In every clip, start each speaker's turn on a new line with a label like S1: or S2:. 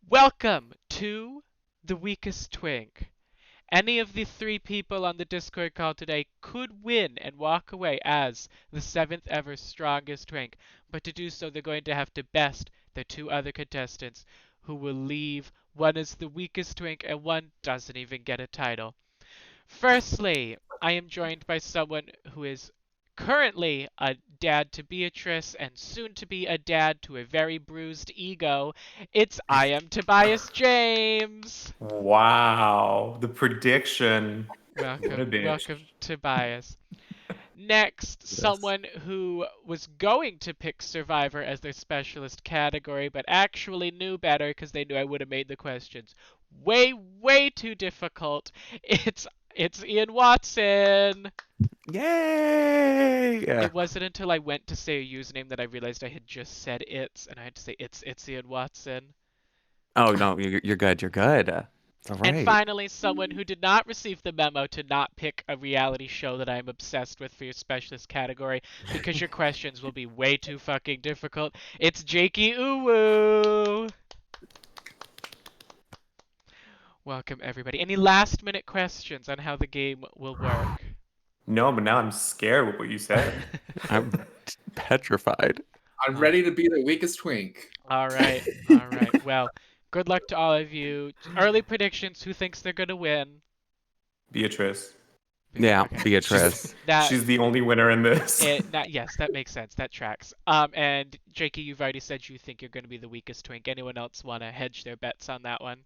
S1: Welcome to The Weakest Twink. Any of the three people on the Discord call today could win and walk away as the seventh ever strongest twink, but to do so, they're going to have to best the two other contestants who will leave. One is the weakest twink, and one doesn't even get a title. Firstly, I am joined by someone who is currently a dad to Beatrice and soon to be a dad to a very bruised ego. I am Tobias James.
S2: Wow, the prediction. What a
S1: Welcome,
S2: bitch.
S1: welcome, Tobias. Next,
S2: Yes.
S1: someone who was going to pick Survivor as their specialist category, but actually knew better because they knew I would have made the questions way too difficult. It's Ian Watson.
S3: Yay!
S1: It wasn't until I went to say a username that I realized I had just said and I had to say it's Ian Watson.
S3: Oh no, you're good. You're good. All
S1: And
S3: right.
S1: finally, someone who did not receive the memo to not pick a reality show that I'm obsessed with for your specialist category because your questions will be way too fucking difficult. It's Jakey Uwu. Welcome everybody. Any last minute questions on how the game will work?
S2: No, but now I'm scared with what you said.
S3: I'm petrified.
S4: I'm ready to be the weakest twink.
S1: All right. All right. Well, good luck to all of you. Early predictions. Who thinks they're gonna win?
S2: Beatrice.
S3: Yeah,
S1: Okay.
S3: Beatrice.
S1: That
S2: She's the only winner in this.
S1: yes, that makes sense. That tracks. And Jakey, you've already said you think you're going to be the weakest twink. Anyone else want to hedge their bets on that one?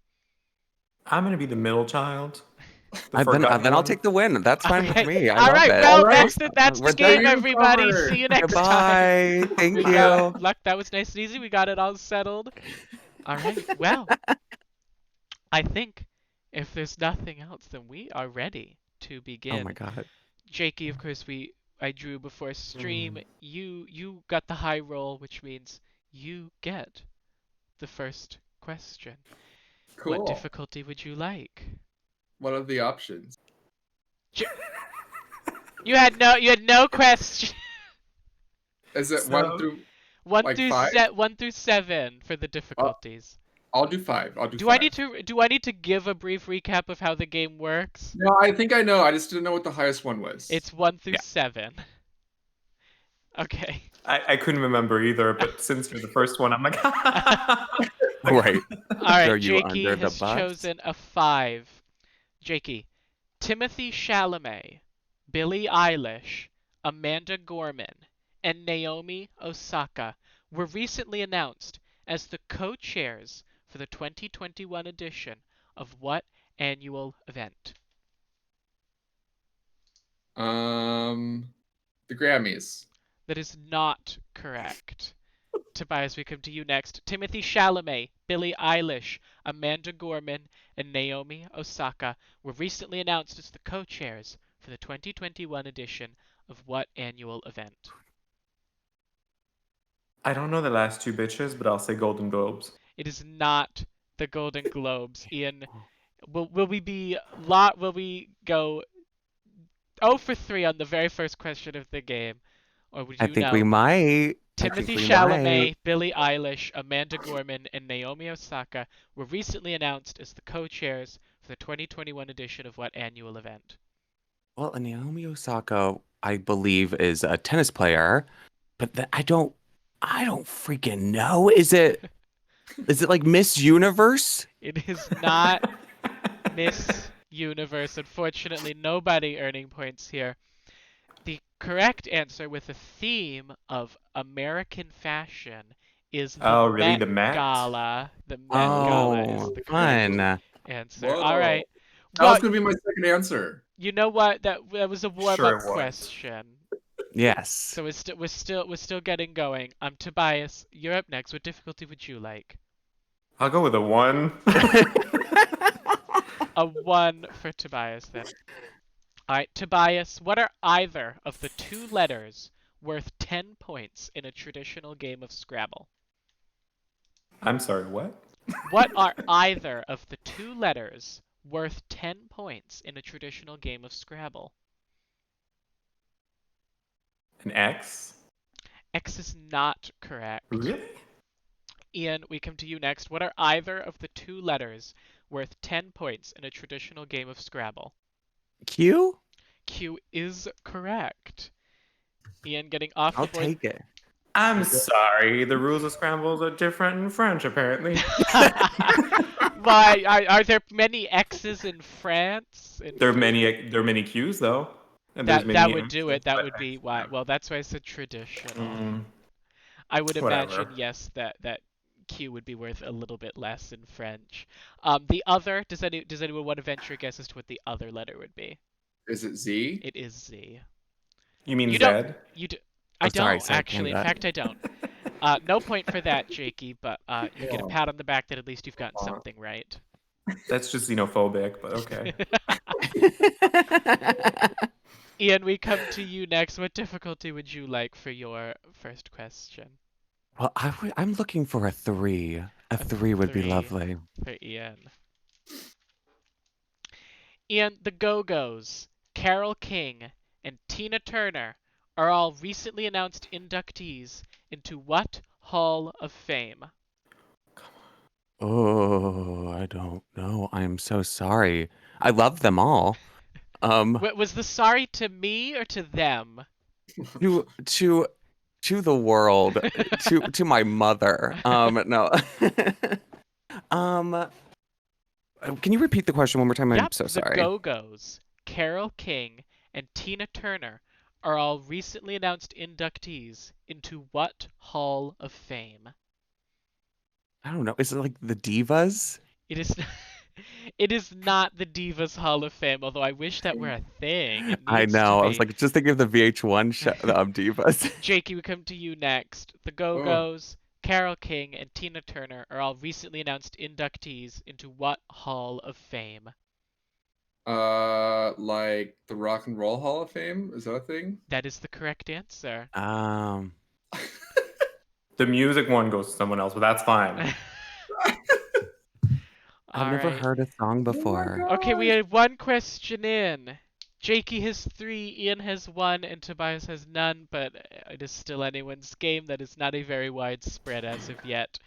S2: I'm gonna be the middle child. The
S3: Then
S2: forgotten
S3: I'll
S2: one.
S3: take the win. That's fine with
S1: Okay.
S3: me. I
S1: All
S3: love
S1: right.
S3: it.
S1: Well,
S4: All right.
S1: that's
S3: We're
S1: the game,
S3: done.
S1: everybody.
S4: Covered.
S1: See you next time.
S3: Goodbye. Thank
S1: We
S3: you.
S1: got luck. That was nice and easy. We got it all settled. All right. Well, I think if there's nothing else, then we are ready to
S3: Oh
S1: begin.
S3: my god.
S1: Jakey, of course, I drew before stream. You got the high roll, which means you get the first question. What
S4: Cool.
S1: difficulty would you like?
S4: What are the options?
S1: You had no question.
S4: Is it
S2: So-
S4: one through?
S1: One
S4: Like
S1: through
S4: five?
S1: 7 for the difficulties.
S4: I'll do five. I'll do
S1: Do
S4: five.
S1: I need to give a brief recap of how the game works?
S4: No, I think I know. I just didn't know what the highest one was.
S1: It's 1 through
S3: Yeah.
S1: 7. Okay.
S2: I couldn't remember either, but since you're the first one, I'm like,
S3: Right.
S1: All right,
S3: Throw you
S1: Jakey
S3: under the
S1: has
S3: bus.
S1: chosen a 5. Jakey, Timothy Chalamet, Billie Eilish, Amanda Gorman, and Naomi Osaka were recently announced as the co-chairs for the 2021 edition of what annual event?
S4: The Grammys.
S1: That is not correct. Tobias, we come to you next. Timothy Chalamet, Billie Eilish, Amanda Gorman, and Naomi Osaka were recently announced as the co-chairs for the 2021 edition of what annual event?
S2: I don't know the last two bitches, but I'll say Golden Globes.
S1: It is not the Golden Globes. Ian, will we go 0 for 3 on the very first question of the game? Or would
S3: I
S1: you
S3: think
S1: know?
S3: we might.
S1: Timothy
S3: I think we
S1: Chalamet,
S3: might.
S1: Billie Eilish, Amanda Gorman, and Naomi Osaka were recently announced as the co-chairs for the 2021 edition of what annual event?
S3: Well, Naomi Osaka, I believe, is a tennis player, but I don't freaking know. Is it like Miss Universe?
S1: It is not Miss Universe. Unfortunately, nobody earning points here. The correct answer with a theme of American fashion is the
S2: Oh, really?
S1: Met
S2: The Met?
S1: Gala. The Met Gala is
S3: Oh,
S1: the correct
S3: fun.
S1: answer.
S4: Whoa.
S1: All right.
S4: That
S1: Well,
S4: was gonna be my second answer.
S1: you know what? That was a warm-up
S2: Sure it was.
S1: question.
S3: Yes.
S1: So we're still getting going. Tobias, you're up next. What difficulty would you like?
S2: I'll go with a 1.
S1: A 1 for Tobias then. All right, Tobias, what are either of the two letters worth 10 points in a traditional game of Scrabble?
S2: I'm sorry, what?
S1: What are either of the two letters worth 10 points in a traditional game of Scrabble?
S2: An X?
S1: X is not correct.
S2: Really?
S1: Ian, we come to you next. What are either of the two letters worth 10 points in a traditional game of Scrabble?
S3: Q?
S1: Q is correct. Ian getting off the
S3: I'll
S1: board.
S3: take it.
S2: I'm sorry. The rules of scrambles are different in French, apparently.
S1: Why are there many X's in France?
S2: There are many Qs though, and there's
S1: That
S2: many
S1: would do
S2: X's,
S1: it. That
S2: but
S1: would be why. Well, that's why I said traditional.
S2: Mm,
S1: I would
S2: whatever.
S1: imagine yes that Q would be worth a little bit less in French. The other does anyone want to venture a guess as to what the other letter would be?
S4: Is it Z?
S1: It is Z.
S2: You mean
S1: You don't.
S2: Zed?
S1: You do.
S3: Oh,
S1: I
S3: sorry,
S1: don't
S3: sorry,
S1: actually. In
S3: Canada.
S1: fact, I don't. No point for that, Jakey. But you get a
S4: Yeah.
S1: pat on the back that at least you've gotten something right.
S2: That's just xenophobic, but okay.
S1: Ian, we come to you next. What difficulty would you like for your first question?
S3: Well, I'm looking for a 3. A 3 would be
S1: 3
S3: lovely.
S1: for Ian. Ian, the Go-Go's, Carole King, and Tina Turner are all recently announced inductees into what Hall of Fame?
S3: Oh, I don't know. I'm so sorry. I love them all.
S1: Was the sorry to me or to them?
S3: To the world, to my mother. No. Can you repeat the question one more time? I'm
S1: Yep,
S3: so
S1: the
S3: sorry.
S1: Go-Go's, Carole King, and Tina Turner are all recently announced inductees into what Hall of Fame?
S3: I don't know. Is it like the divas?
S1: It is it is not the Divas Hall of Fame, although I wish that were a thing. It
S3: I
S1: needs to
S3: know. I was
S1: be.
S3: like, just thinking of the VH1 show, divas.
S1: Jakey, we come to you next. The Go-Go's, Carole King, and Tina Turner are all recently announced inductees into what Hall of Fame?
S4: Like the Rock and Roll Hall of Fame? Is that a thing?
S1: That is the correct answer.
S2: The music one goes to someone else, but that's fine.
S3: I've never heard a song before.
S1: Okay, we have one question in. Jakey has 3, Ian has 1, and Tobias has none, but it is still anyone's game. That is not a very widespread as of yet.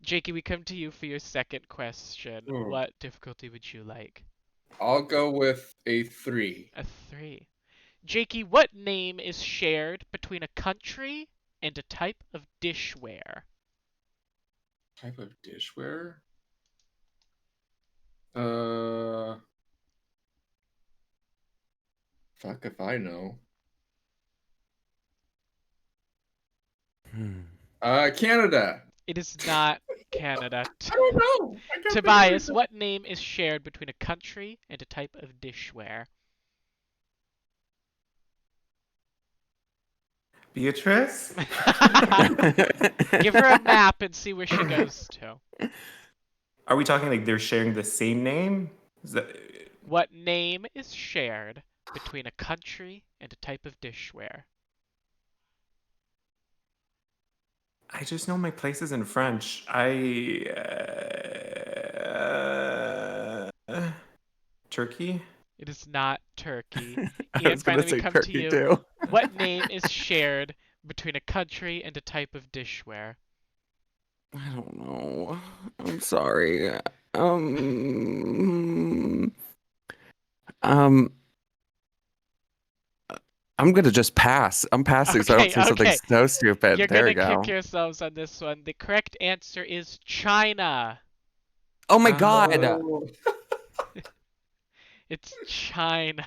S1: Jakey, we come to you for your second question. What difficulty would you like?
S4: I'll go with a 3.
S1: A 3. Jakey, what name is shared between a country and a type of dishware?
S4: Type of dishware? Fuck if I know. Canada.
S1: It is not Canada.
S4: I don't know. I can't think of
S1: Tobias,
S4: it.
S1: what name is shared between a country and a type of dishware?
S2: Beatrice?
S1: Give her a map and see where she goes to.
S2: Are we talking like they're sharing the same name? Is that...
S1: What name is shared between a country and a type of dishware?
S2: I just know my places in French. Turkey?
S1: It is not Turkey.
S3: I
S1: Ian,
S3: was gonna
S1: finally
S3: say
S1: we come
S3: Turkey
S1: to you.
S3: too.
S1: What name is shared between a country and a type of dishware?
S3: I don't know. I'm sorry. I'm gonna just pass. I'm passing, so I don't say something so stupid.
S1: You're
S3: there
S1: gonna
S3: we go.
S1: kick yourselves on this one. The correct answer is China.
S3: Oh my god.
S4: Oh.
S1: It's China.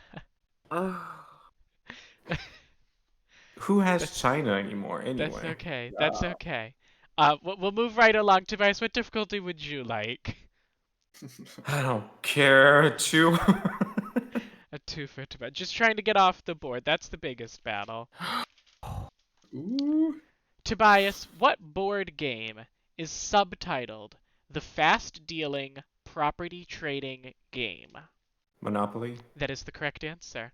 S2: Who has China anymore anyway?
S1: That's okay. That's okay. We'll move right along. Tobias, what difficulty would you like?
S2: I don't care. 2.
S1: A 2 for Tobias. Just trying to get off the board. That's the biggest battle.
S4: Ooh.
S1: Tobias, what board game is subtitled The Fast Dealing Property Trading Game?
S2: Monopoly?
S1: That is the correct answer.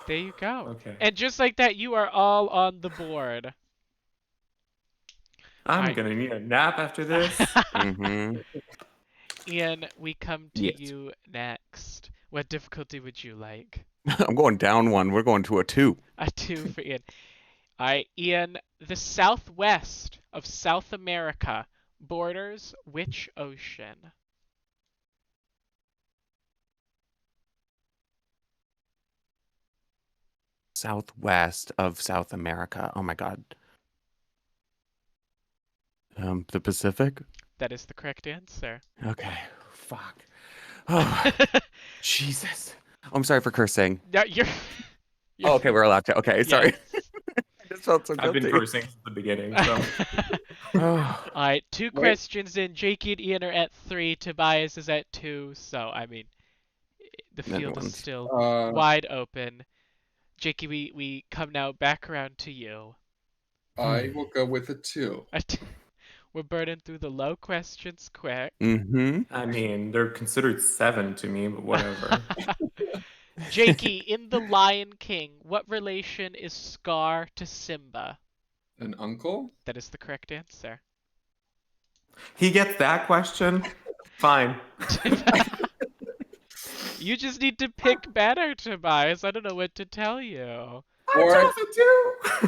S1: There you go.
S2: Okay.
S1: And just like that, you are all on the board.
S2: I'm gonna need a nap after this.
S3: Mm-hmm.
S1: Ian, we come to
S3: Yes.
S1: you next. What difficulty would you like?
S3: I'm going down 1. We're going to a 2.
S1: A 2 for Ian. All right, Ian, The southwest of South America borders which ocean?
S3: Southwest of South America. Oh my God. The Pacific?
S1: That is the correct answer.
S3: Okay. Fuck. Oh, Jesus. I'm sorry for cursing.
S1: No, you're
S3: Oh, okay, we're allowed to. Okay, sorry.
S1: Yes.
S3: I just felt so
S2: I've been
S3: guilty.
S2: cursing since the beginning, so.
S3: Oh,
S1: All right, two
S4: Wait.
S1: questions in. Jakey and Ian are at 3. Tobias is at 2. So, I mean, the field is
S3: Netherlands.
S1: still
S4: Uh,
S1: wide open. Jakey, we come now back around to you.
S4: I will go with a 2.
S1: We're burning through the low questions quick.
S3: Mm-hmm.
S2: I mean, they're considered 7 to me, but whatever.
S1: Jakey, in The Lion King, what relation is Scar to Simba?
S4: An uncle?
S1: That is the correct answer.
S2: He gets that question? Fine.
S1: You just need to pick better, Tobias. I don't know what to tell you.
S4: Or-
S2: I chose it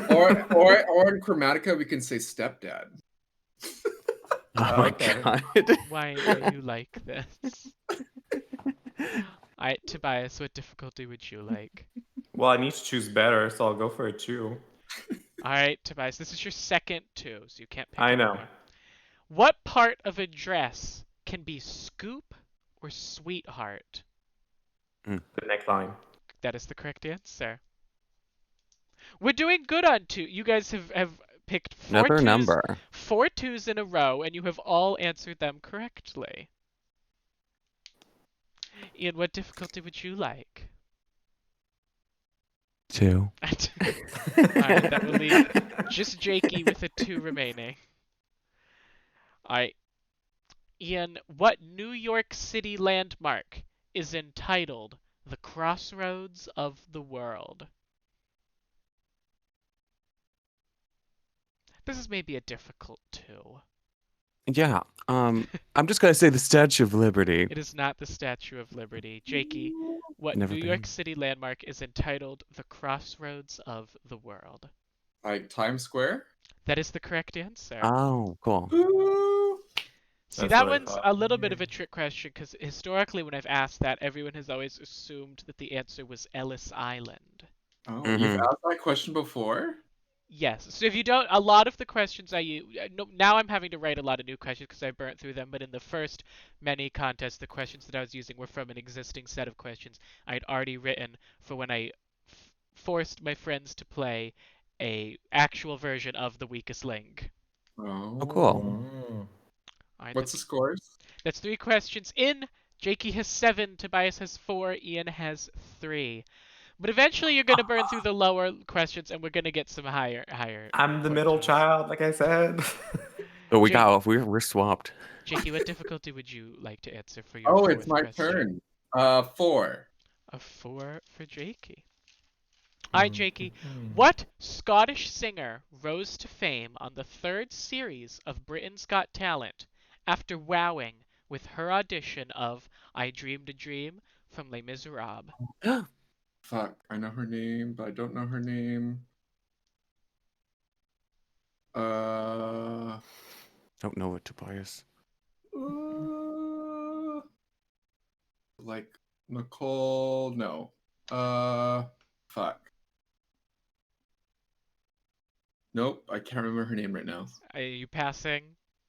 S2: too.
S4: Or in Chromatica, we can say stepdad.
S3: Oh my
S2: Okay.
S3: God.
S1: Why are you like this? Alright, Tobias, what difficulty would you like?
S2: Well, I need to choose better, so I'll go for a 2.
S1: Alright, Tobias, this is your second 2, so you can't pick
S2: I know.
S1: anymore. What part of a dress can be scoop or sweetheart?
S2: The neckline.
S1: That is the correct answer. We're doing good on 2. You guys have picked 4
S3: Another
S1: 2s,
S3: number.
S1: 4 2s in a row, and you have all answered them correctly. Ian, what difficulty would you like?
S3: 2.
S1: Alright, that will leave just Jakey with a 2 remaining. Alright. Ian, what New York City landmark is entitled The Crossroads of the World? This is maybe a difficult 2.
S3: Yeah. I'm just gonna say the Statue of Liberty.
S1: It is not the Statue of Liberty. Jakey, what
S3: Never
S1: New York
S3: been.
S1: City landmark is entitled The Crossroads of the World?
S4: Like Times Square?
S1: That is the correct answer.
S3: Oh, cool.
S4: Ooh.
S1: See,
S2: That's
S1: that
S2: what I
S1: one's
S2: thought.
S1: a little bit of a trick question because historically, when I've asked that, everyone has always assumed that the answer was Ellis Island.
S4: Oh,
S3: Mhm.
S4: you've asked that question before?
S1: Yes. So if you don't, a lot of the questions I use, now I'm having to write a lot of new questions because I burnt through them, but in the first many contests, the questions that I was using were from an existing set of questions I had already written for when I forced my friends to play a actual version of The Weakest Link.
S4: Oh.
S3: Oh, cool.
S2: Mm.
S1: All right,
S4: What's the scores?
S1: that's 3 questions in. Jakey has 7, Tobias has 4, Ian has 3. But eventually you're going to burn through the lower questions and we're going to get some higher.
S2: I'm the middle
S1: questions.
S2: child, like I said.
S3: But we
S1: Jake-
S3: got we're swapped.
S1: Jakey, what difficulty would you like to answer for your
S4: Oh,
S1: fourth
S4: it's my
S1: question?
S4: turn. 4.
S1: A 4 for Jakey. Alright, Jakey. What Scottish singer rose to fame on the 3rd series of Britain's Got Talent after wowing with her audition of I Dreamed a Dream from Les Miserables?
S4: Fuck, I know her name, but I don't know her name.
S3: Don't know what Tobias.
S4: Like Nicole, no. Fuck. Nope, I can't remember her name right now.
S1: Are you passing?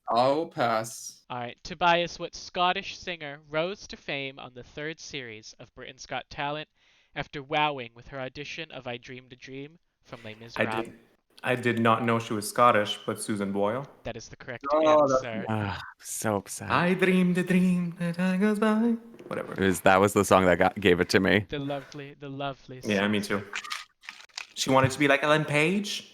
S4: I'll pass.
S1: Alright, Tobias, what Scottish singer rose to fame on the 3rd series of Britain's Got Talent after wowing with her audition of I Dreamed a Dream from Les Miserables?
S2: I did not know she was Scottish, but Susan Boyle.
S1: That is the correct
S4: Oh, that's
S1: answer.
S3: So upset.
S2: I dreamed a dream that time goes by. Whatever.
S3: That was the song that gave it to me.
S1: The lovely
S2: Yeah, me too. She wanted to be like Ellen Page.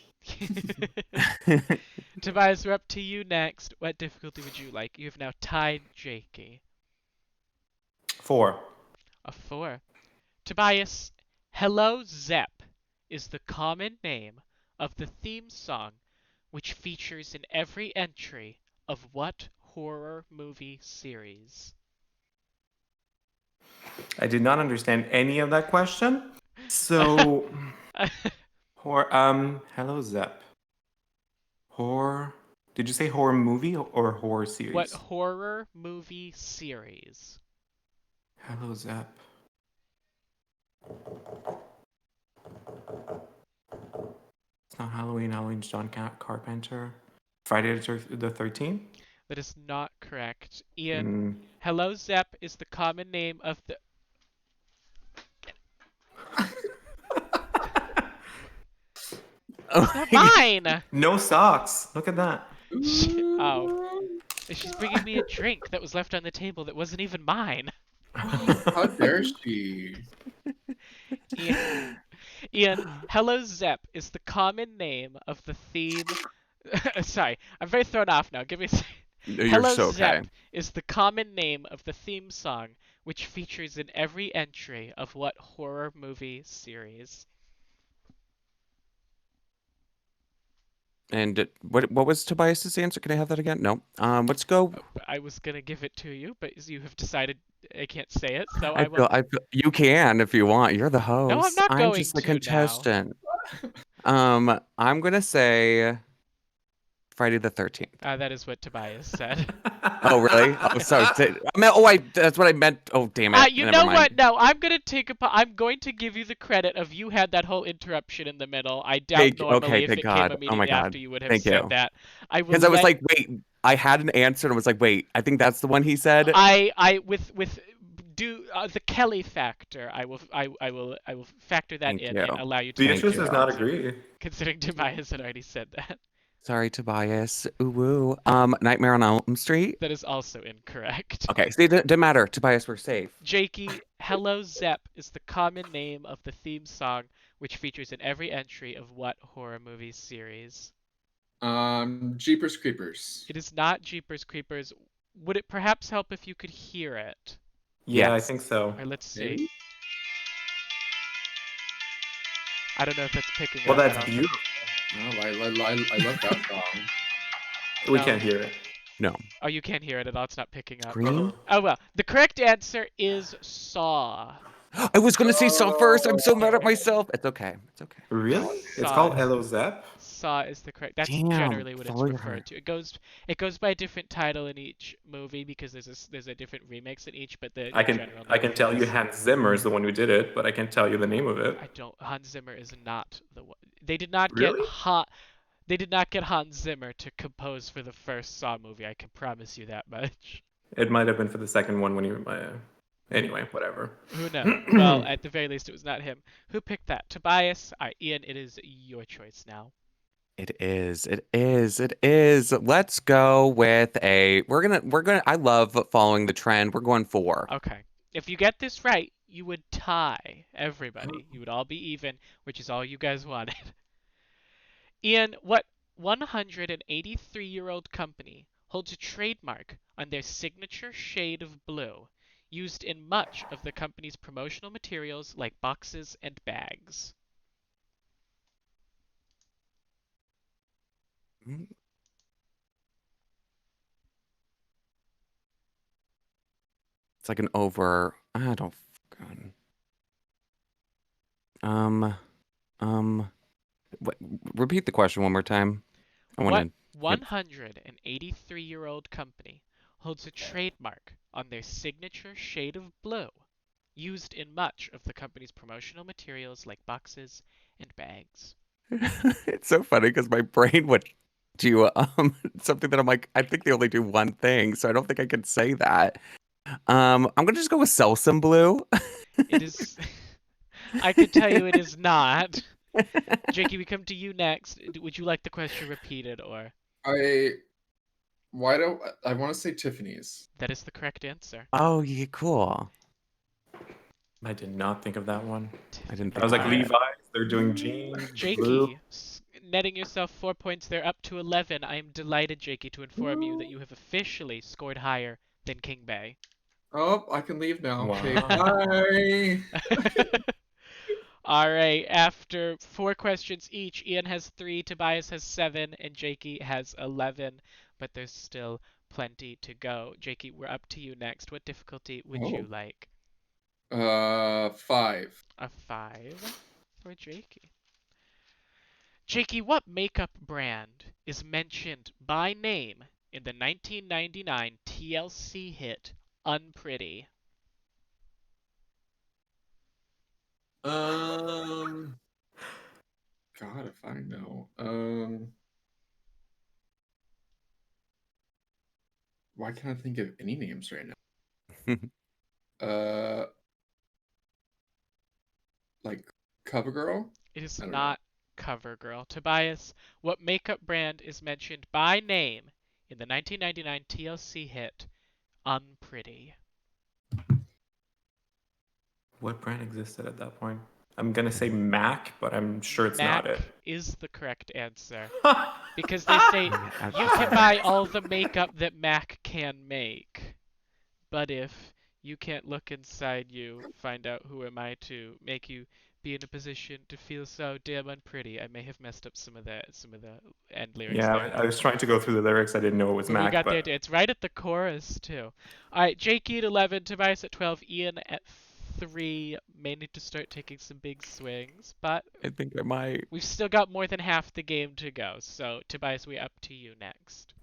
S1: Tobias, we're up to you next. What difficulty would you like? You have now tied Jakey.
S2: 4.
S1: A 4. Tobias, Hello Zep is the common name of the theme song which features in every entry of what horror movie series?
S2: I did not understand any of that question. So, hello Zep. Horror. Did you say horror movie or horror
S1: What
S2: series?
S1: horror movie series?
S2: Hello, Zep. It's not Halloween. Halloween's John Carpenter. Friday the 13th?
S1: That is not correct. Ian, Hello Zep is the common name of the.
S3: Oh
S1: It's not
S3: my God.
S1: mine!
S2: No socks. Look at that.
S1: Oh. She's bringing me a drink that was left on the table that wasn't even mine.
S4: How dare she?
S1: Ian, Hello Zep is the common name of the theme. Sorry, I'm very thrown off now. Give me a second.
S3: No, you're
S1: Hello
S3: so okay.
S1: Zep is the common name of the theme song, which features in every entry of what horror movie series?
S3: And what was Tobias's answer? Can I have that again? No. Let's go.
S1: I was gonna give it to you, but you have decided I can't say it, so
S3: I
S1: I won't.
S3: feel you can if you want. You're the
S1: No, I'm
S3: host.
S1: not
S3: I'm
S1: going
S3: just the
S1: to now.
S3: contestant. I'm gonna say Friday the 13th.
S1: That is what Tobias said.
S3: Oh, really? Oh, sorry. That's what I meant. Oh, damn it.
S1: You
S3: Never
S1: know
S3: mind.
S1: what? No, I'm going to give you the credit of you had that whole interruption in the middle. I doubt normally if
S3: Thank
S1: it came
S3: God. Oh my
S1: immediately
S3: God.
S1: after you would have
S3: Thank
S1: said
S3: you.
S1: that. I will
S3: Because I was
S1: let
S3: like, wait, I had an answer and I was like, wait, I think that's the one he said.
S1: I with do the Kelly factor. I will factor that
S3: Thank
S1: in
S3: you.
S1: and allow you to.
S2: Beatrice
S3: you.
S2: does not agree.
S1: Considering Tobias had already said that.
S3: Sorry, Tobias. Ooh woo. Nightmare on Elm Street.
S1: That is also incorrect.
S3: Okay, see, it didn't matter. Tobias, we're safe.
S1: Jakey, Hello Zep is the common name of the theme song, which features in every entry of what horror movie series?
S4: Jeepers Creepers.
S1: It is not Jeepers Creepers. Would it perhaps help if you could hear it?
S2: Yeah, I
S3: Yes.
S2: think so.
S1: All right, let's see.
S4: Maybe?
S1: I don't know if that's picking
S2: Well,
S1: up.
S2: that's beautiful.
S4: No, I love that song.
S2: We
S1: No.
S2: can't hear it.
S3: No.
S1: Oh, you can't hear it at all. It's not picking up.
S3: Green?
S1: Oh well. The correct answer is Saw.
S3: I was gonna say Saw first. I'm so mad at myself. It's okay. It's okay.
S2: Really? It's
S1: Saw.
S2: called Hello Zep?
S1: Saw is the correct. That's
S3: Damn,
S1: generally what it's
S3: follow your
S1: referred
S3: heart.
S1: to. It goes by a different title in each movie because there's a different remix in each, but the general
S2: I can
S1: name
S2: tell you
S1: is-
S2: Hans Zimmer is the one who did it, but I can't tell you the name of it.
S1: I don't. Hans Zimmer is not the one. They did not
S2: Really?
S1: They did not get Hans Zimmer to compose for the first Saw movie. I can promise you that much.
S2: It might have been for the second one when you. Anyway, whatever.
S1: Who knows? Well, at the very least, it was not him. Who picked that? Tobias. All right, Ian. It is your choice now.
S3: It is. It is. It is. Let's go with a. We're gonna. I love following the trend. We're going 4.
S1: Okay. If you get this right, you would tie everybody. You would all be even, which is all you guys wanted. Ian, what 183-year-old company holds a trademark on their signature shade of blue, used in much of the company's promotional materials like boxes and bags?
S3: It's like an over. I don't. Fucking- What, repeat the question one more time. I
S1: What
S3: want
S1: 183-year-old company holds a trademark on their signature shade of blue, used in much of the company's promotional materials like boxes and bags?
S3: to. It's so funny because my brain would do something that I'm like. I think they only do one thing, so I don't think I can say that. I'm gonna just go with Selsum Blue.
S1: It is. I can tell you it is not. Jakey, we come to you next. Would you like the question repeated, or?
S4: I want to say Tiffany's.
S1: That is the correct answer.
S3: Oh, yeah, cool.
S2: I did not think of that one.
S3: I didn't
S2: I
S3: think
S2: was like,
S3: about it.
S2: Levi's, they're doing jeans. Blue.
S1: Jakey, netting yourself 4 points. They're up to 11. I am delighted, Jakey, to inform you that you have officially scored higher than King Bay.
S4: Oh, I can leave now.
S2: Wow.
S4: Okay, bye.
S1: All right, after 4 questions each, Ian has 3, Tobias has 7, and Jakey has 11, but there's still plenty to go. Jakey, we're up to you next. What difficulty would you
S4: Oh.
S1: like?
S4: 5.
S1: A 5 for Jakey. Jakey, what makeup brand is mentioned by name in the 1999 TLC hit Unpretty?
S4: Um, God, if I know. Why can't I think of any names right now? Uh, like CoverGirl?
S1: It is
S4: I don't know.
S1: not CoverGirl. Tobias, what makeup brand is mentioned by name in the 1999 TLC hit Unpretty?
S2: What brand existed at that point? I'm gonna say Mac, but I'm sure it's not it.
S1: MAC is the correct answer. Because they say
S3: Yeah, I was
S1: you
S3: just
S1: can
S3: like,
S1: buy all the makeup that MAC can make. But if you can't look inside you, find out who am I to make you be in a position to feel so damn unpretty. I may have messed up some of the end lyrics
S2: Yeah,
S1: there.
S2: I was trying to go through the lyrics. I didn't know it was
S1: But we
S2: Mac,
S1: got the
S2: but
S1: idea. It's right at the chorus too. All right, Jakey at 11, Tobias at 12, Ian at 3. May need to start taking some big swings, but
S3: I think I might.
S1: we've still got more than half the game to go. So Tobias, we up to you next.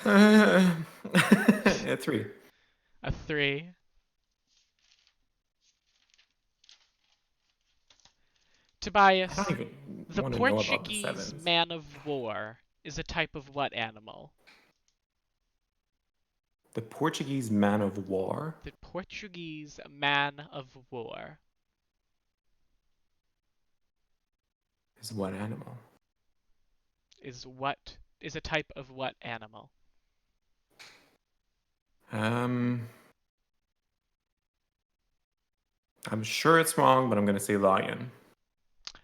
S2: yeah, 3.
S1: A 3.
S2: I
S1: Tobias,
S2: don't even
S1: the
S2: want to know about the
S1: Portuguese
S2: sevens.
S1: man of war is a type of what animal?
S2: The Portuguese man of war
S1: The Portuguese man of war
S2: is what animal?
S1: is a type of what animal?
S2: Um, I'm sure it's wrong, but I'm gonna say lion.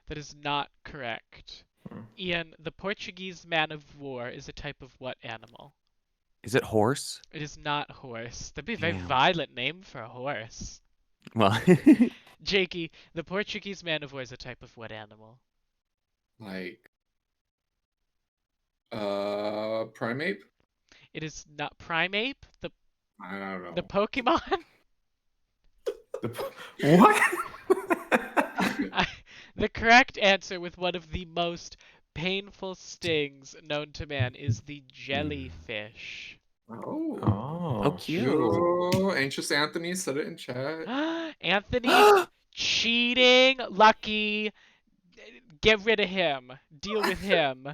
S1: That is not correct.
S2: Hmm.
S1: Ian, the Portuguese man of war is a type of what animal?
S3: Is it horse?
S1: It is not horse. That'd be a very
S3: Damn.
S1: violent name for a horse.
S3: Well,
S1: Jakey, the Portuguese man of war is a type of what animal?
S4: Like, primate?
S1: It is not primate,
S4: I don't know.
S1: the Pokemon?
S2: What?
S1: The correct answer with one of the most painful stings known to man is the jellyfish.
S4: Oh.
S3: oh,
S2: Oh,
S3: cute.
S4: Oh, Anxious Anthony said it in chat.
S1: Anthony, cheating, Lucky, get rid of him. Deal with him.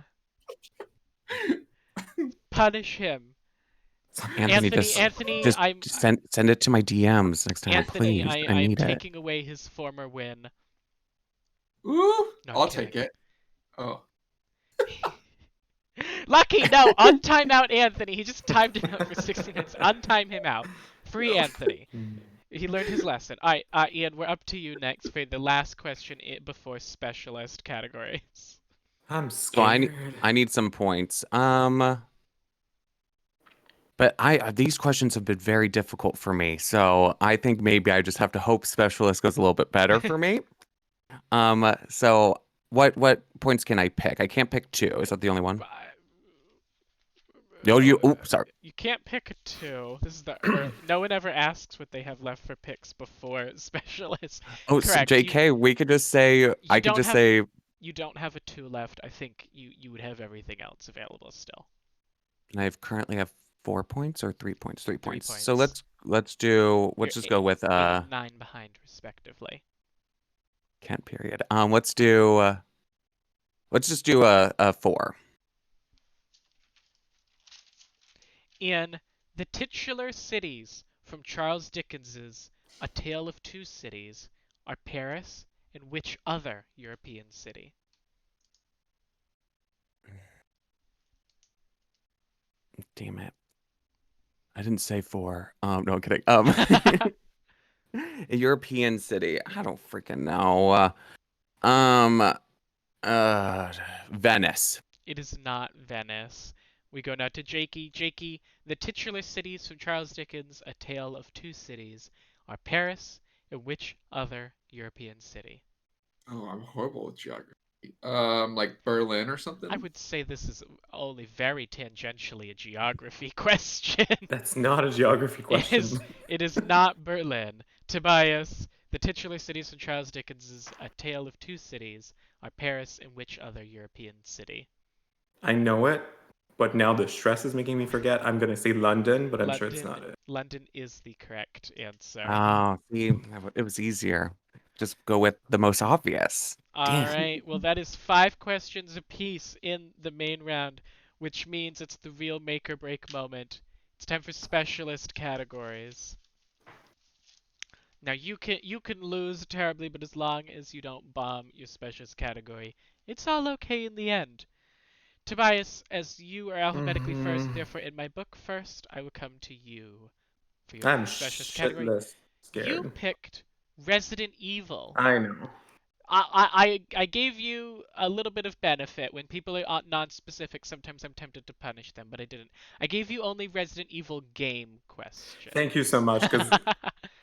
S1: Punish him.
S3: Anthony,
S1: Anthony,
S3: just
S1: I'm
S3: send it to my DMs next time,
S1: Anthony,
S3: please. I
S1: I am
S3: need it.
S1: taking away his former win.
S4: Ooh,
S1: No, I'm
S4: I'll
S1: kidding.
S4: take it. Oh.
S1: Lucky, no, untime out Anthony. He just timed it out for 60 minutes. Untime him out. Free Anthony. He learned his lesson. All right, Ian, we're up to you next for the last question before specialist categories.
S2: I'm
S3: So
S2: scared.
S3: I need some points. But these questions have been very difficult for me, so I think maybe I just have to hope specialist goes a little bit better for me. So what points can I pick? I can't pick 2. Is that the only one? Sorry.
S1: You can't pick 2. This is no one ever asks what they have left for picks before specialist.
S3: Oh, so
S1: Correct.
S3: JK, we could just say I could just say
S1: You don't have a 2 left. I think you would have everything else available still.
S3: I currently have 4 points or 3 points. 3 points.
S1: points.
S3: So let's just go with
S1: 8 and 9 behind respectively.
S3: Kent period. Let's just do a 4.
S1: In the titular cities from Charles Dickens's A Tale of Two Cities are Paris and which other European city?
S3: Damn it. I didn't say 4. No, I'm kidding. A European city. I don't freaking know. Venice.
S1: It is not Venice. We go now to Jakey. Jakey, the titular cities from Charles Dickens' A Tale of Two Cities are Paris and which other European city?
S4: Oh, I'm horrible with geography. Like Berlin or something?
S1: I would say this is only very tangentially a geography question.
S2: That's not a geography question.
S1: It is not Berlin. Tobias, the titular cities from Charles Dickens' A Tale of Two Cities are Paris and which other European city?
S2: I know it, but now the stress is making me forget. I'm gonna say London, but I'm sure it's not it.
S1: London is the correct answer.
S3: Oh, see, it was easier. Just go with the most obvious.
S1: All
S3: Damn.
S1: right, well, that is 5 questions apiece in the main round, which means it's the real make or break moment. It's time for specialist categories. Now you can lose terribly, but as long as you don't bomb your specialist category, it's all okay in the end. Tobias, as you are alphabetically first, therefore in my book first, I will come to you for your
S2: I'm
S1: specialist category.
S2: shitless
S1: You
S2: scared.
S1: picked Resident Evil.
S2: I know.
S1: I gave you a little bit of benefit. When people are non-specific, sometimes I'm tempted to punish them, but I didn't. I gave you only Resident Evil game questions.
S2: Thank you so much, because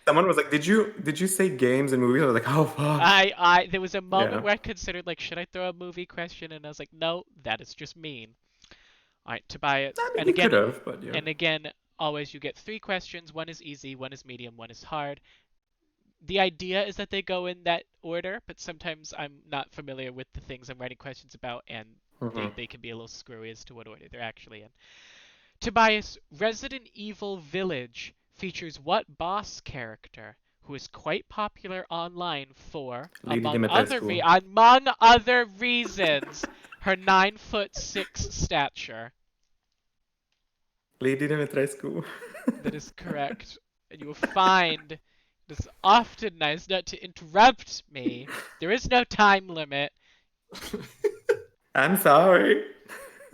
S2: someone was like, "Did you say games and movies?" I was like, "Oh fuck."
S1: There was a moment
S2: Yeah.
S1: where I considered, like, should I throw a movie question? And I was like, no, that is just mean. All right, Tobias.
S2: I mean,
S1: And
S2: you
S1: again,
S2: could have, but yeah.
S1: always you get 3 questions. One is easy, one is medium, one is hard. The idea is that they go in that order, but sometimes I'm not familiar with the things I'm writing questions about, and they can be a little screwy as to what order they're actually in. Tobias, Resident Evil Village features what boss character who is quite popular online for,
S2: Lady
S1: among
S2: Dimitrescu.
S1: other reasons, her 9'6" stature?
S2: Lady Dimitrescu.
S1: That is correct. And you will find it is often nice not to interrupt me. There is no time limit.
S2: I'm sorry.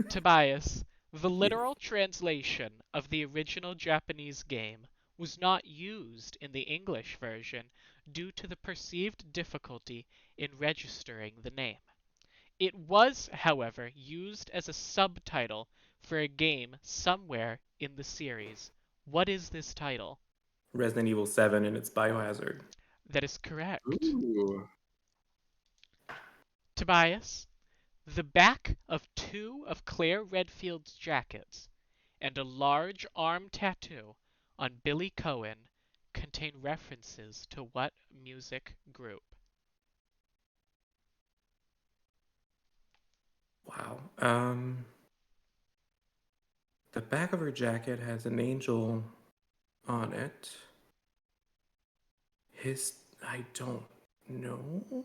S1: Tobias, the literal translation of the original Japanese game was not used in the English version due to the perceived difficulty in registering the name. It was, however, used as a subtitle for a game somewhere in the series. What is this title?
S2: Resident Evil 7 and its Biohazard.
S1: That is correct.
S4: Ooh.
S1: Tobias, the back of 2 of Claire Redfield's jackets and a large arm tattoo on Billy Cohen contain references to what music group?
S2: Wow. The back of her jacket has an angel on it. I don't know.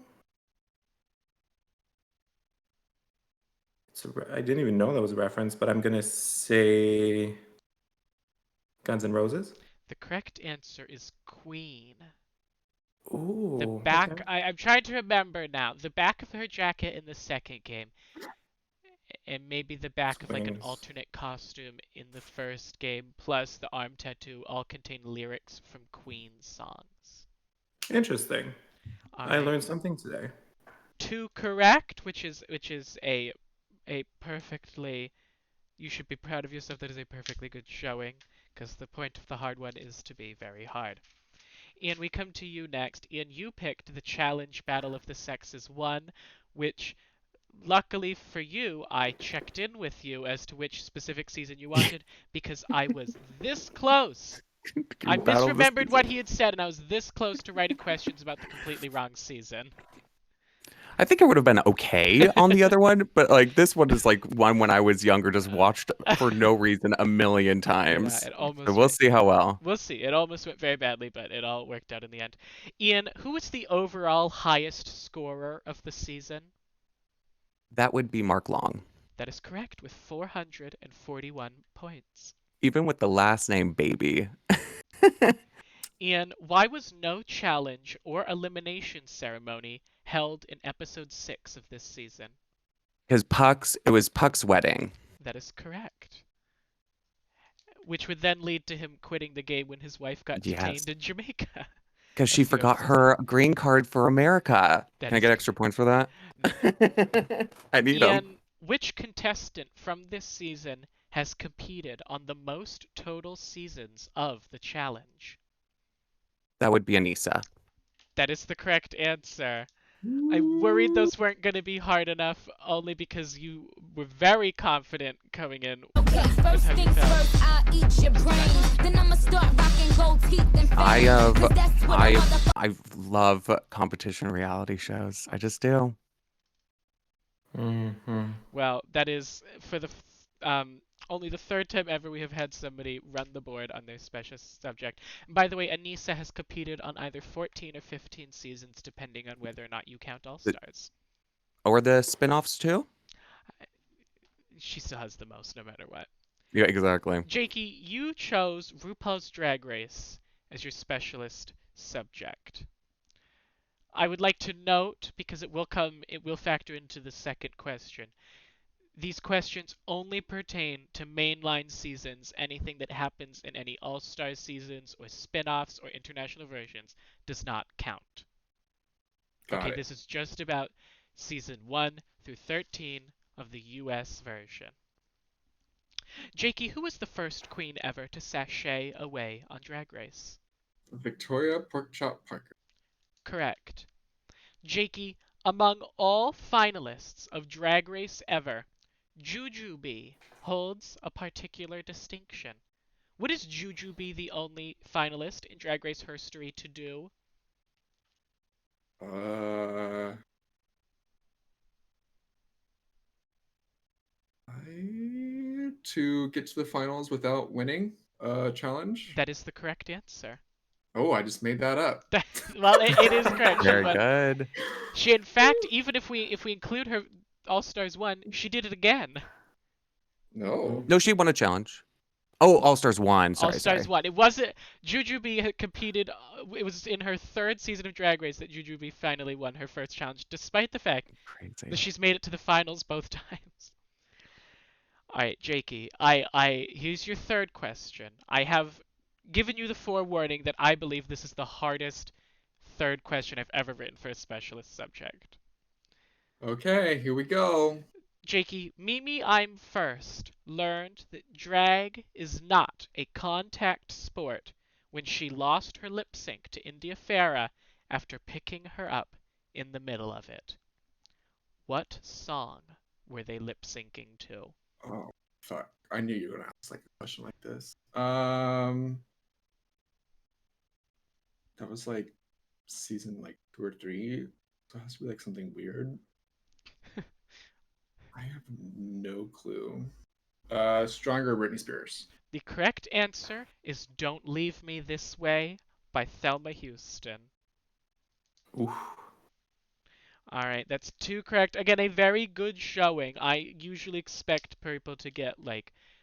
S2: I didn't even know that was a reference, but I'm gonna say Guns N' Roses.
S1: The correct answer is Queen.
S2: Ooh.
S1: The back,
S2: okay.
S1: I'm trying to remember now. The back of her jacket in the second game, and maybe the back of like an
S2: Swings.
S1: alternate costume in the first game, plus the arm tattoo, all contain lyrics from Queen songs.
S2: Interesting.
S1: All
S2: I
S1: right.
S2: learned something today.
S1: 2 correct, which is a perfectly. You should be proud of yourself. That is a perfectly good showing, because the point of the hard one is to be very hard. Ian, we come to you next. Ian, you picked the Challenge Battle of the Sexes 1, which, luckily for you, I checked in with you as to which specific season you wanted, because I was this close. I misremembered what he had said, and I was this close to writing questions about the completely wrong season.
S3: I think it would have been okay on the other one, but like this one is like one when I was younger, just watched for no reason a million times.
S1: Yeah, it almost
S3: So we'll see how well.
S1: We'll see. It almost went very badly, but it all worked out in the end. Ian, who was the overall highest scorer of the season?
S3: That would be Mark Long.
S1: That is correct, with 441 points.
S3: Even with the last name Baby.
S1: Ian, why was no challenge or elimination ceremony held in episode 6 of this season?
S3: Because it was Puck's wedding.
S1: That is correct. Which would then lead to him quitting the game when his wife got detained in Jamaica.
S3: Because she forgot her green card for America. Can I get extra points for that? I need them.
S1: Ian, which contestant from this season has competed on the most total seasons of the challenge?
S3: That would be Anissa.
S1: That is the correct answer. I worried those weren't going to be hard enough, only because you were very confident coming in.
S5: Okay, first things first, I'll eat your brains. Then I'ma start rocking gold teeth and
S3: I love competition reality shows. I just do.
S2: Mm-hmm.
S1: Well, that is for the only the third time ever we have had somebody run the board on their special subject. And by the way, Anissa has competed on either 14 or 15 seasons, depending on whether or not you count All Stars.
S3: Or the spin-offs too?
S1: She still has the most, no matter what.
S3: Yeah, exactly.
S1: Jakey, you chose RuPaul's Drag Race as your specialist subject. I would like to note, because it will factor into the second question. These questions only pertain to mainline seasons. Anything that happens in any All-Star seasons or spin-offs or international versions does not count.
S4: Got
S1: Okay,
S4: it.
S1: this is just about season 1 through 13 of the US version. Jakey, who was the first queen ever to sashay away on Drag Race?
S4: Victoria Porkchop Parker.
S1: Correct. Jakey, among all finalists of Drag Race ever, Jujubee holds a particular distinction. What is Jujubee the only finalist in Drag Race history to do?
S4: To get to the finals without winning challenge.
S1: That is the correct answer.
S4: Oh, I just made that up.
S1: Well, it is correct. She
S3: Very
S1: won.
S3: good.
S1: She, in fact, even if we include her All Stars 1, she did it again.
S4: No.
S3: No, she won a challenge. Oh, All Stars 1.
S1: All
S3: Sorry,
S1: Stars
S3: sorry.
S1: 1. It wasn't. Jujubee had competed. It was in her third season of Drag Race that Jujubee finally won her first challenge, despite the fact that
S3: Crazy.
S1: she's made it to the finals both times. All right, Jakey. Here's your third question. I have given you the forewarning that I believe this is the hardest third question I've ever written for a specialist subject.
S4: Okay, here we go.
S1: Jakey, Mimi I'm First learned that drag is not a contact sport when she lost her lip sync to India Farah after picking her up in the middle of it. What song were they lip syncing to?
S4: Oh, fuck. I knew you were gonna ask like a question like this. That was like season like 2 or 3. So it has to be like something weird. I have no clue. Stronger Britney Spears.
S1: The correct answer is Don't Leave Me This Way by Thelma Houston.
S2: Oof.
S1: All right, that's 2 correct. Again, a very good showing. I usually expect people to get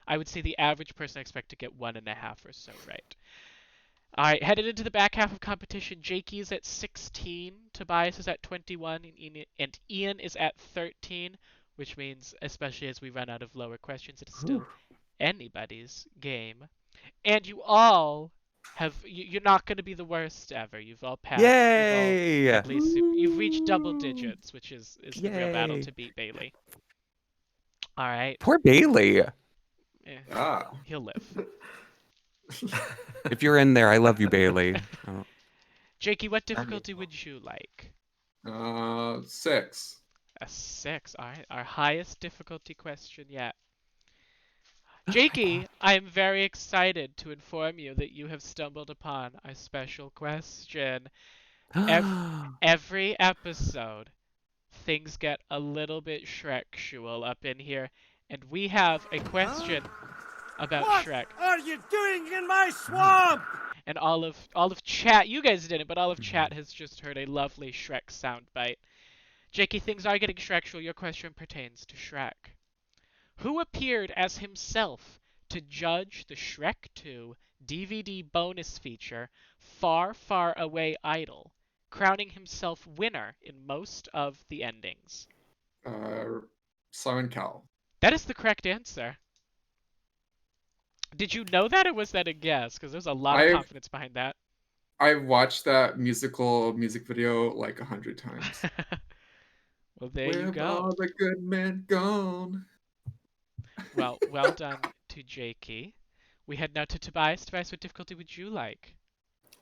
S1: I would say the average person I expect to get 1.5 or so right. All right, headed into the back half of competition, Jakey is at 16, Tobias is at 21, and Ian is at 13, which means, especially as we run out of lower questions, it is still anybody's game. And you all you're not going to be the worst ever. You've all passed.
S3: Yay!
S1: You've all at least you've reached double digits, which is the real battle
S3: Yay.
S1: to beat Bailey. All right.
S3: Poor Bailey.
S1: He'll live.
S3: If you're in there, I love you, Bailey. Oh.
S1: Jakey, what difficulty would you like?
S4: 6.
S1: A 6. All right, our highest difficulty question yet. Jakey, I am very excited to inform you that you have stumbled upon our special question. Every episode, things get a little bit Shrek-shual up in here, and we have a question about Shrek.
S6: What are you doing in my swamp?
S1: And all of chat, you guys didn't, but all of chat has just heard a lovely Shrek soundbite. Jakey, things are getting Shrek-shual. Your question pertains to Shrek. Who appeared as himself to judge the Shrek 2 DVD bonus feature, Far, Far Away Idol, crowning himself winner in most of the endings?
S4: Simon Cowell.
S1: That is the correct answer. Did you know that, or was that a guess? Because there's a lot of confidence behind that.
S4: I've watched that music video like 100 times.
S1: Well, there
S4: Where
S1: you
S4: have
S1: go.
S4: all the good men gone?
S1: Well done to Jakey. We head now to Tobias. Tobias, what difficulty would you like?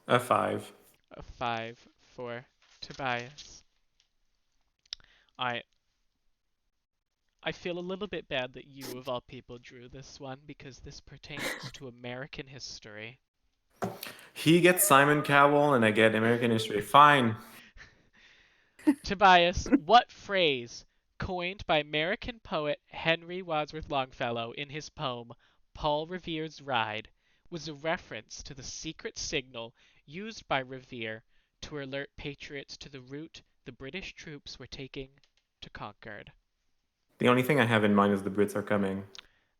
S2: A 5.
S1: A 5 for Tobias. I feel a little bit bad that you, of all people, drew this one because this pertains to American history.
S2: He gets Simon Cowell and I get American history. Fine.
S1: Tobias, what phrase coined by American poet Henry Wadsworth Longfellow in his poem Paul Revere's Ride, was a reference to the secret signal used by Revere to alert patriots to the route the British troops were taking to Concord.
S2: The only thing I have in mind is the Brits are coming.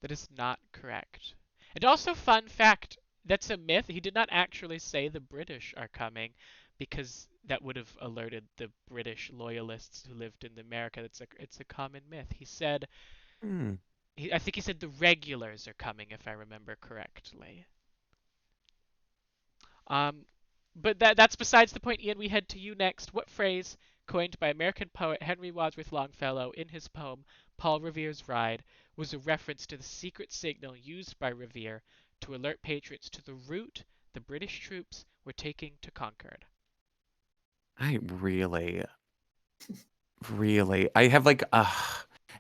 S1: That is not correct. And also, fun fact, that's a myth. He did not actually say the British are coming, because that would have alerted the British loyalists who lived in America. It's a common myth. He said,
S3: Hmm.
S1: I think he said the regulars are coming, if I remember correctly. But that's besides the point, Ian. We head to you next. What phrase, coined by American poet Henry Wadsworth Longfellow in his poem Paul Revere's Ride, was a reference to the secret signal used by Revere to alert patriots to the route the British troops were taking to Concord?
S3: I have like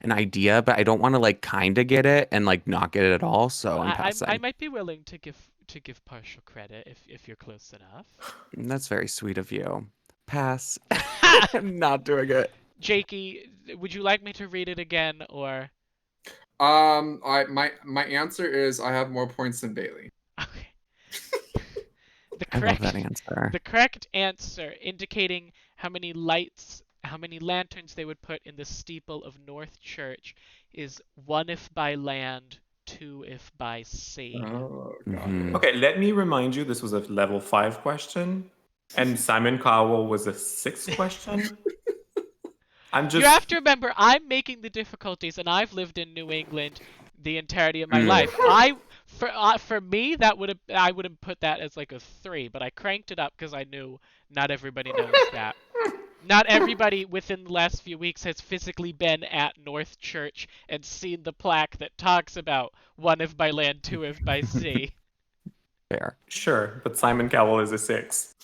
S3: an idea, but I don't want to like kind of get it and like not get it at all. So I'm
S1: I
S3: passing.
S1: might be willing to give partial credit if you're close enough.
S3: That's very sweet of you. Pass. I'm not doing it.
S1: Jakey, would you like me to read it again, or?
S4: My answer is I have more points than Bailey.
S1: Okay.
S3: I love that answer.
S1: The correct answer, indicating how many lanterns they would put in the steeple of North Church, is 1 if by land, 2 if by sea.
S4: Oh, got
S3: Mhm.
S4: it.
S2: Okay, let me remind you, this was a level 5 question, and Simon Cowell was a 6 question.
S1: You have to remember, I'm making the difficulties, and I've lived in New England the entirety of my life. For me, I would have put that as like a 3, but I cranked it up because I knew not everybody knows that. Not everybody within the last few weeks has physically been at North Church and seen the plaque that talks about 1 if by land, 2 if by sea.
S3: Fair.
S2: Sure, but Simon Cowell is a 6.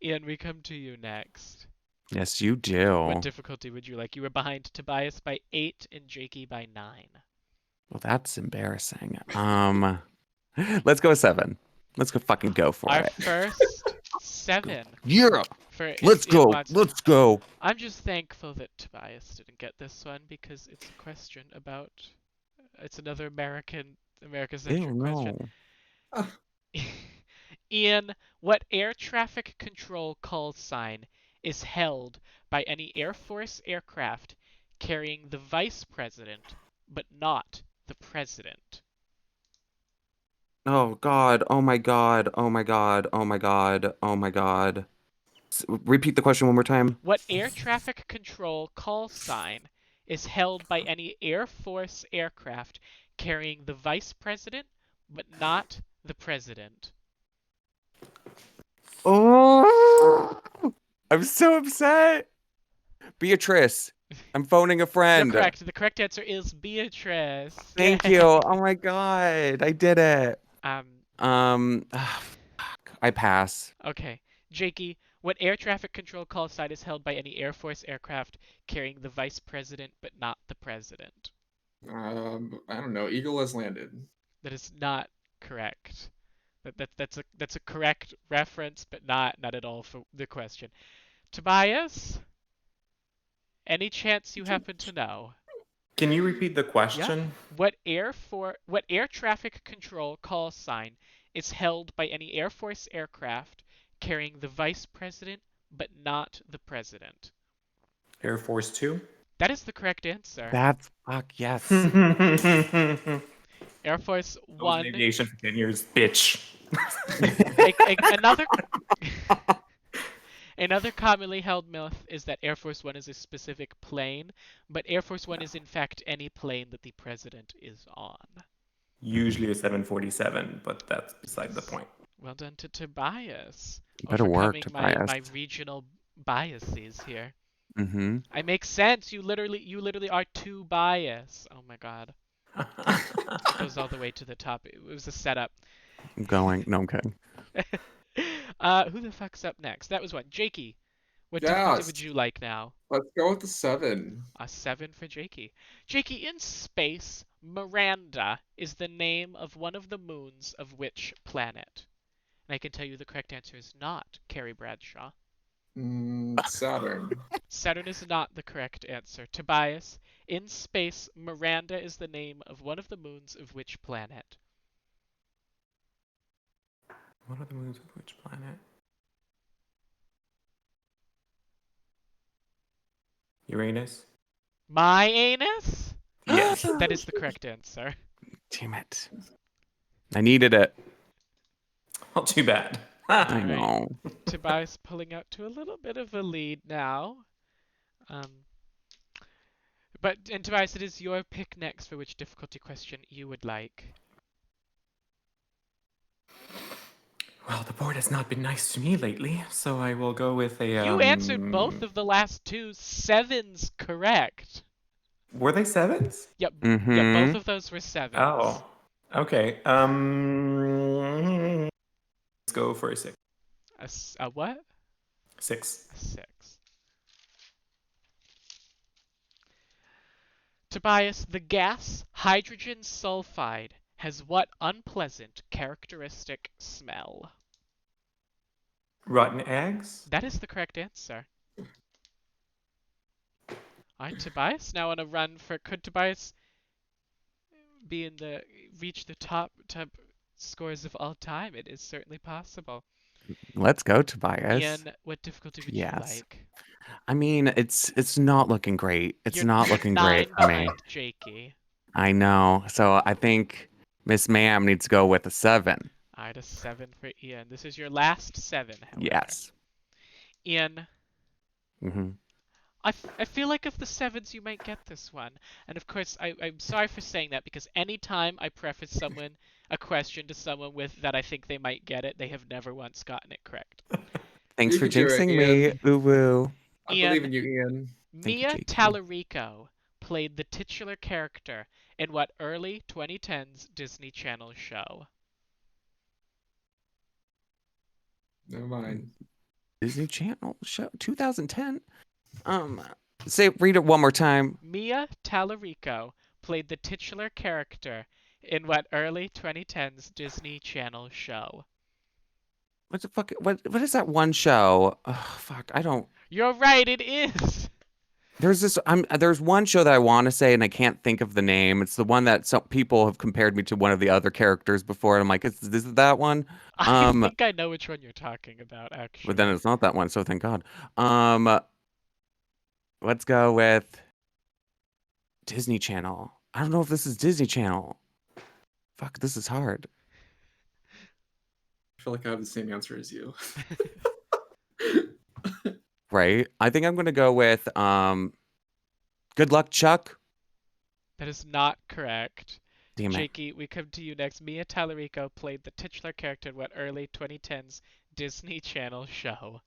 S1: Ian, we come to you next.
S3: Yes, you do.
S1: What difficulty would you like? You were behind Tobias by 8 and Jakey by 9.
S3: Well, that's embarrassing. Let's go with 7. Let's go fucking go for
S1: Our
S3: it.
S1: first 7.
S3: Yeah.
S1: If
S3: Let's
S1: Ian
S3: go.
S1: wants to-
S3: Let's go.
S1: I'm just thankful that Tobias didn't get this one because it's a question about. It's another America-centric
S3: Ew,
S1: question.
S3: no.
S1: Ian, what air traffic control call sign is held by any Air Force aircraft carrying the vice president but not the president?
S3: Oh God. Oh my God. Oh my God. Oh my God. Oh my God. Repeat the question one more time.
S1: What air traffic control call sign is held by any Air Force aircraft carrying the vice president but not the president?
S3: Oh, I'm so upset. Beatrice, I'm phoning a friend.
S1: You're correct. The correct answer is Beatrice.
S3: Thank
S1: Yay.
S3: you. Oh my God, I did it. Fuck. I pass.
S1: Okay. Jakey, what air traffic control call sign is held by any Air Force aircraft carrying the vice president but not the president?
S4: I don't know. Eagle has landed.
S1: That is not correct. That's a correct reference, but not at all for the question. Tobias, any chance you happen to know?
S2: Can you repeat the question?
S1: What air traffic control call sign is held by any Air Force aircraft carrying the vice president but not the president?
S2: Air Force 2?
S1: That is the correct answer.
S3: That's fuck yes.
S1: Air Force
S2: I was in
S1: 1.
S2: aviation for 10 years, bitch.
S1: Another commonly held myth is that Air Force One is a specific plane, but Air Force One is in fact any plane that the president is on.
S2: Usually a 747, but that's beside the point.
S1: Well done to Tobias.
S3: Better work,
S1: Overcoming
S3: Tobias.
S1: my regional biases here.
S3: Mm-hmm.
S1: I make sense. You literally are too biased. Oh my god. It goes all the way to the top. It was a setup.
S3: I'm going. No, I'm kidding.
S1: Who the fuck's up next? That was what? Jakey. What difficulty would you like now?
S4: Let's go with the 7.
S1: A 7 for Jakey. Jakey, in space, Miranda is the name of one of the moons of which planet? And I can tell you the correct answer is not Carrie Bradshaw.
S4: Saturn.
S1: Saturn is not the correct answer. Tobias, in space, Miranda is the name of one of the moons of which planet?
S2: What are the moons of which planet? Uranus?
S1: My anus?
S2: Yes.
S1: That is the correct answer.
S3: Damn it. I needed it.
S2: Not too bad.
S3: I
S1: All right.
S3: know.
S1: Tobias pulling out to a little bit of a lead now. And Tobias, it is your pick next for which difficulty question you would like.
S2: Well, the board has not been nice to me lately, so I will go with a.
S1: You answered both of the last two sevens correct.
S2: Were they sevens?
S1: Yep,
S3: Mm-hmm.
S1: yep, both of those were sevens.
S2: Oh, okay. Let's go for a six.
S1: A what?
S2: Six.
S1: A 6. Tobias, the gas hydrogen sulfide has what unpleasant characteristic smell?
S2: Rotten eggs.
S1: That is the correct answer. Alright, Tobias, now on a run for could Tobias reach the top scores of all time? It is certainly possible.
S3: Let's go, Tobias.
S1: Ian, what difficulty would you
S3: Yes.
S1: like?
S3: I mean, it's not looking great. It's
S1: You're
S3: not looking
S1: 9
S3: great for me.
S1: behind Jakey.
S3: I know. So I think Miss Ma'am needs to go with a 7.
S1: Alright, a 7 for Ian. This is your last 7, however.
S3: Yes.
S1: Ian,
S3: Mm-hmm.
S1: I feel like of the 7s you might get this one. And of course, I'm sorry for saying that because anytime I preface a question to someone with that I think they might get it, they have never once gotten it correct.
S3: Thanks
S4: You
S3: for
S4: can do it,
S3: jinxing me.
S4: Ian.
S3: Ooh woo.
S4: I
S1: Ian,
S4: believe in you, Ian.
S3: Thank you,
S1: Mia
S3: Jakey.
S1: Tallarico played the titular character in what early 2010s Disney Channel show?
S4: Never mind.
S3: Disney Channel show 2010. Read it one more time.
S1: Mia Tallarico played the titular character in what early 2010s Disney Channel show?
S3: What the fuck? What is that one show? Oh, fuck, I don't.
S1: You're right, it is.
S3: There's one show that I want to say and I can't think of the name. It's the one that some people have compared me to one of the other characters before, and I'm like, is this that one?
S1: I think I know which one you're talking about, actually.
S3: But then it's not that one, so thank God. Let's go with Disney Channel. I don't know if this is Disney Channel. Fuck, this is hard.
S4: I feel like I have the same answer as you.
S3: Right? I think I'm gonna go with Good Luck, Chuck.
S1: That is not correct.
S3: Damn it.
S1: Jakey, we come to you next. Mia Tallarico played the titular character in what early 2010s Disney Channel show?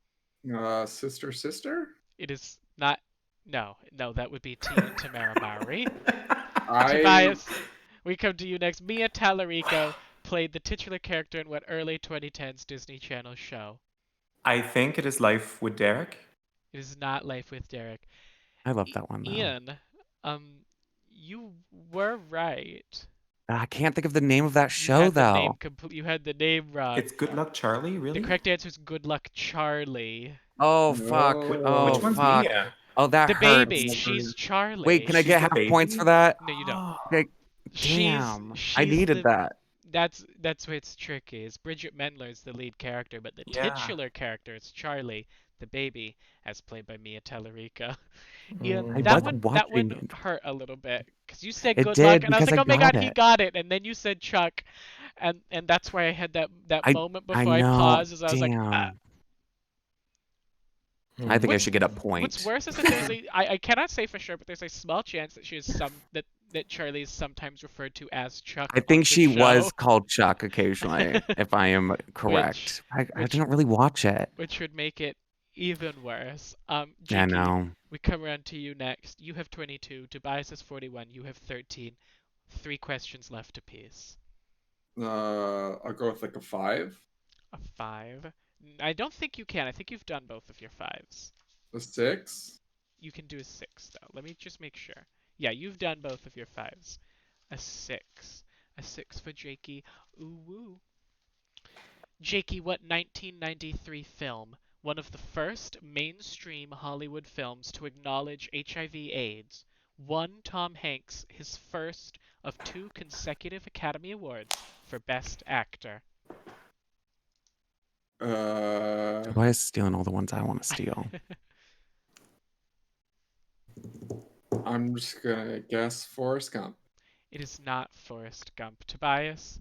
S4: Sister, sister?
S1: It is not. No, that would be Tia and Tamara Mowry.
S4: I
S1: Tobias, we come to you next. Mia Tallarico played the titular character in what early 2010s Disney Channel show?
S2: I think it is Life with Derek.
S1: It is not Life with Derek.
S3: I love that one though.
S1: Ian, you were right.
S3: I can't think of the name of that
S1: You
S3: show
S1: had the
S3: though.
S1: name you had the name wrong.
S2: It's Good Luck Charlie, really?
S1: The correct answer is Good Luck Charlie.
S3: Oh fuck.
S4: No.
S3: Oh
S2: Which one's
S3: fuck.
S2: Mia?
S3: Oh, that
S1: The
S3: hurts.
S1: baby. She's Charlie.
S3: Wait, can I
S2: She's
S3: get
S2: the
S3: half
S2: baby?
S3: points for that?
S1: No, you don't.
S3: Okay.
S1: She's-
S3: Damn. I
S1: she's
S3: needed
S1: the-
S3: that.
S1: That's where it's tricky. Is Bridget Mendler is the lead character, but the
S2: Yeah.
S1: titular character is Charlie, the baby, as played by Mia Tallarico. Ian,
S2: I
S1: that
S3: wasn't
S1: one
S3: watching.
S1: hurt a little bit because you said
S3: It
S1: good
S3: did,
S1: luck, and I was
S3: because
S1: like,
S3: I
S1: oh my god,
S3: got
S1: he
S3: it.
S1: got it, and then you said Chuck, and that's why I had that
S3: I-
S1: moment
S3: I
S1: before I
S3: know.
S1: paused, as I was like,
S3: Damn. I think I
S1: What's-
S3: should get a point.
S1: What's worse is that there's I cannot say for sure, but there's a small chance that she is that Charlie is sometimes referred to as Chuck.
S3: I
S1: on
S3: think
S1: the
S3: she was
S1: show,
S3: called Chuck occasionally, if I am correct. I
S1: which-
S3: didn't really watch it.
S1: which would make it even worse.
S3: I
S1: Jakey,
S3: know.
S1: we come around to you next. You have 22. Tobias has 41. You have 13. 3 questions left apiece.
S4: I'll go with like a 5.
S1: A 5. I don't think you can. I think you've done both of your 5s.
S4: A 6.
S1: You can do a 6 though. Let me just make sure. Yeah, you've done both of your 5s. A 6. A 6 for Jakey. Ooh woo. Jakey, what 1993 film one of the first mainstream Hollywood films to acknowledge HIV/AIDS, won Tom Hanks his first of 2 consecutive Academy Awards for Best Actor?
S3: Why is stealing all the ones I want to steal?
S4: I'm just gonna guess Forrest Gump.
S1: It is not Forrest Gump. Tobias?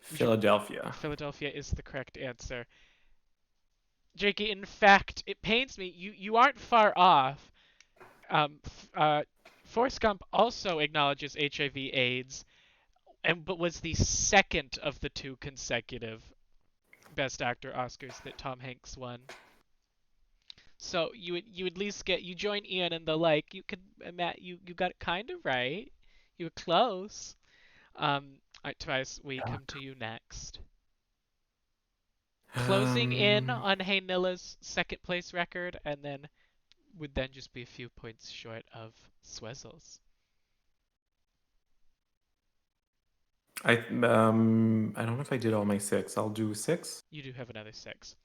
S2: Philadelphia.
S1: Philadelphia is the correct answer. Jakey, in fact, it pains me. You aren't far off. Forrest Gump also acknowledges HIV/AIDS, but was the second of the 2 consecutive Best Actor Oscars that Tom Hanks won. So you at least you join Ian and the like. You could you got it kind of right. You were close. All right, Tobias, we come to you next. Closing in on Haynilla's second place record, and then would then just be a few points short of Swezzles.
S2: I don't know if I did all my 6. I'll do 6.
S1: You do have another 6.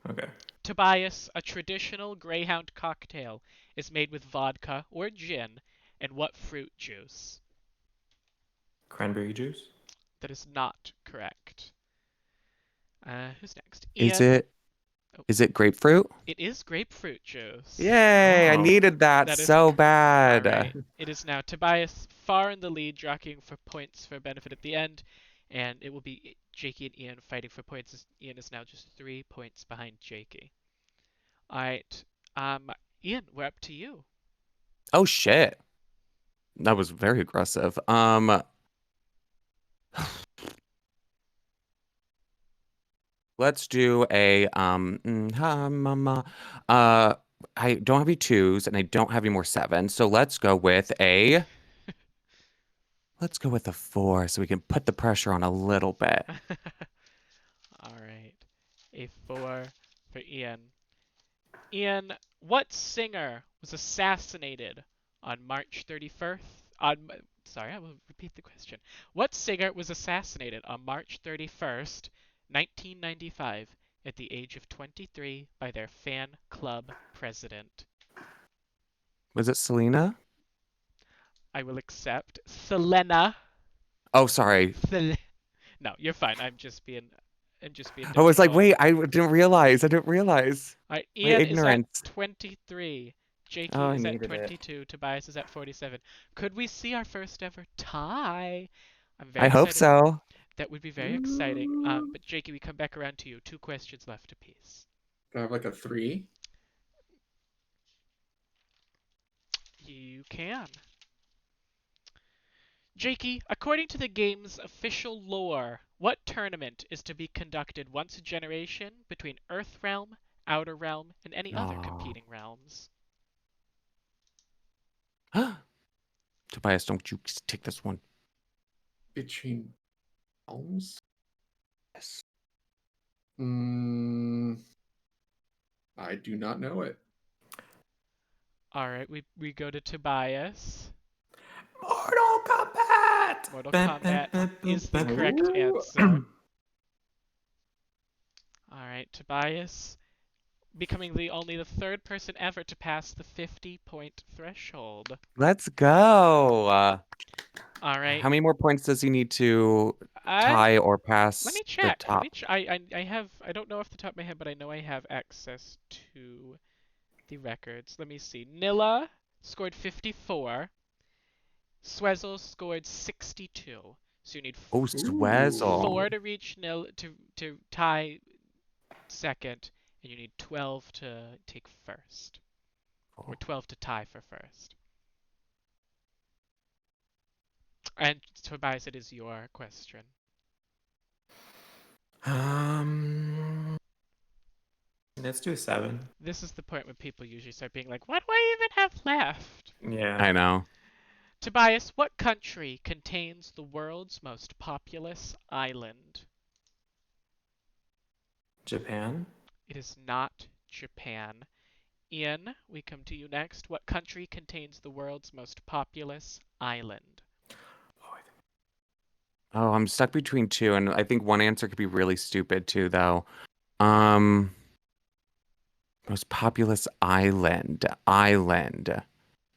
S2: Okay.
S1: Tobias, a traditional Greyhound cocktail is made with vodka or gin and what fruit juice?
S2: Cranberry juice.
S1: That is not correct. Who's next?
S3: Is
S1: Ian.
S3: it? Is it grapefruit?
S1: It is grapefruit juice.
S3: Yay! I
S2: Oh.
S3: needed that
S1: That is
S3: so bad.
S1: All right. It is now Tobias far in the lead, jockeying for points for benefit at the end, and it will be Jakey and Ian fighting for points. Ian is now just 3 points behind Jakey. All right. Ian, we're up to you.
S3: Oh shit. That was very aggressive. Let's do a I don't have any 2s and I don't have any more 7s, so let's go with a 4 so we can put the pressure on a little bit.
S1: All right. A 4 for Ian. Ian, what singer was assassinated on March 31st? Sorry, I will repeat the question. What singer was assassinated on March 31st, 1995, at the age of 23 by their fan club president?
S3: Was it Selena?
S1: I will accept. Selena.
S3: Oh, sorry.
S1: No, you're fine. I'm just being
S3: I was like,
S1: difficult.
S3: wait, I didn't realize. All right,
S1: Ian
S3: ignorance.
S1: is at 23. Jakey
S3: Oh, I
S1: is at
S3: needed it.
S1: 22. Tobias is at 47. Could we see our first ever tie? I'm very
S3: I hope
S1: excited.
S3: so.
S1: That would be very exciting. But Jakey, we come back around to you. 2 questions left apiece.
S4: Do I have like a 3?
S1: You can. Jakey, according to the game's official lore, what tournament is to be conducted once a generation between Earthrealm, Outer Realm, and any other
S3: Oh.
S1: competing realms?
S3: Tobias, don't you take this one.
S4: Between realms?
S3: Yes.
S4: I do not know it.
S1: All right, we go to Tobias.
S2: Mortal Kombat.
S1: Mortal Kombat is the correct answer. All right, Tobias, becoming only the 3rd person ever to pass the 50-point threshold.
S3: Let's go.
S1: All right.
S3: How many more points does he need to tie or pass
S1: Let me
S3: the
S1: check.
S3: top?
S1: I don't know off the top of my head, but I know I have access to the records. Let me see. Nilla scored 54. Swezzle scored 62. So you need
S3: Oh, Swezzle.
S1: 4 to reach to tie second, and you need 12 to take first. Or 12 to tie for first. And Tobias, it is your question.
S2: Let's do a 7.
S1: This is the point when people usually start being like, what do I even have left?
S2: Yeah.
S3: I know.
S1: Tobias, what country contains the world's most populous island?
S2: Japan.
S1: It is not Japan. Ian, we come to you next. What country contains the world's most populous island?
S3: Oh, I'm stuck between 2, and I think one answer could be really stupid too, though. Most populous island. Island.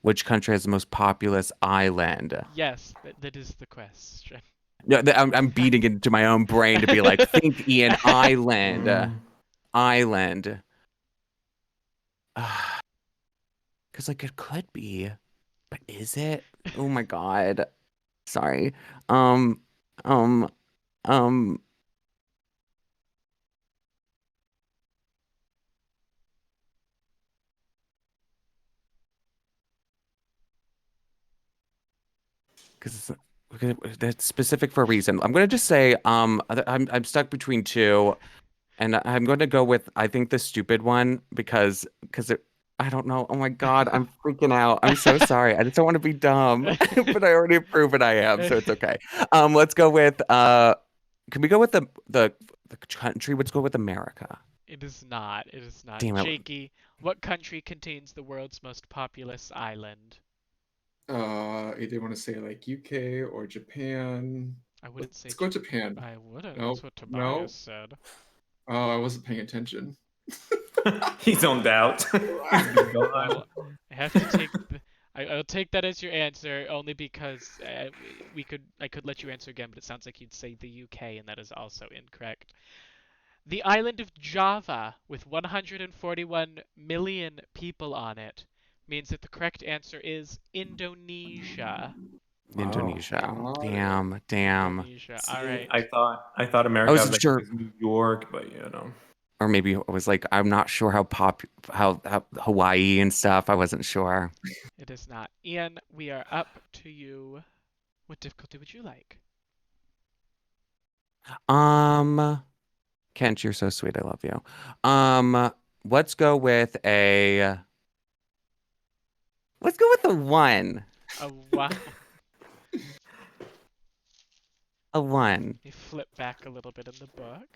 S3: Which country has the most populous island?
S1: Yes, that is the question.
S3: No, I'm beating into my own brain to be like, think, Ian, island. Island. Because, like, it could be. But is it? Oh my God. Sorry. Um, um, um. Because that's specific for a reason. I'm gonna just say, I'm stuck between two, and I'm going to go with I think the stupid one because it. I don't know. Oh my God, I'm freaking out. I'm so sorry. I just don't want to be dumb, but I already proven I am, so it's okay. Let's go with Can we go with the country? Let's go with America.
S1: It is not. It is not.
S3: Damn it.
S1: Jakey, what country contains the world's most populous island?
S4: Either want to say like UK or Japan.
S1: I wouldn't say
S4: Let's go Japan.
S1: I wouldn't.
S4: No,
S1: That's what
S4: no.
S1: Tobias said.
S4: Oh, I wasn't paying attention.
S7: He's zoned out. He's been gone.
S1: Well, I have to take I'll take that as your answer only because I could let you answer again, but it sounds like you'd say the UK, and that is also incorrect. The island of Java, with 141 million people on it, means that the correct answer is Indonesia.
S3: Indonesia.
S4: God.
S3: Damn.
S1: Indonesia.
S7: See,
S1: All right.
S7: I thought America
S3: wasn't
S7: was like
S3: sure.
S7: was New York, but you know.
S3: Or maybe it was like I'm not sure how Hawaii and stuff. I wasn't sure.
S1: It is not. Ian, we are up to you. What difficulty would you like?
S3: Kent, you're so sweet. I love you. Let's go with a. Let's go with a 1.
S1: A wow.
S3: A 1.
S1: You flip back a little bit in the book.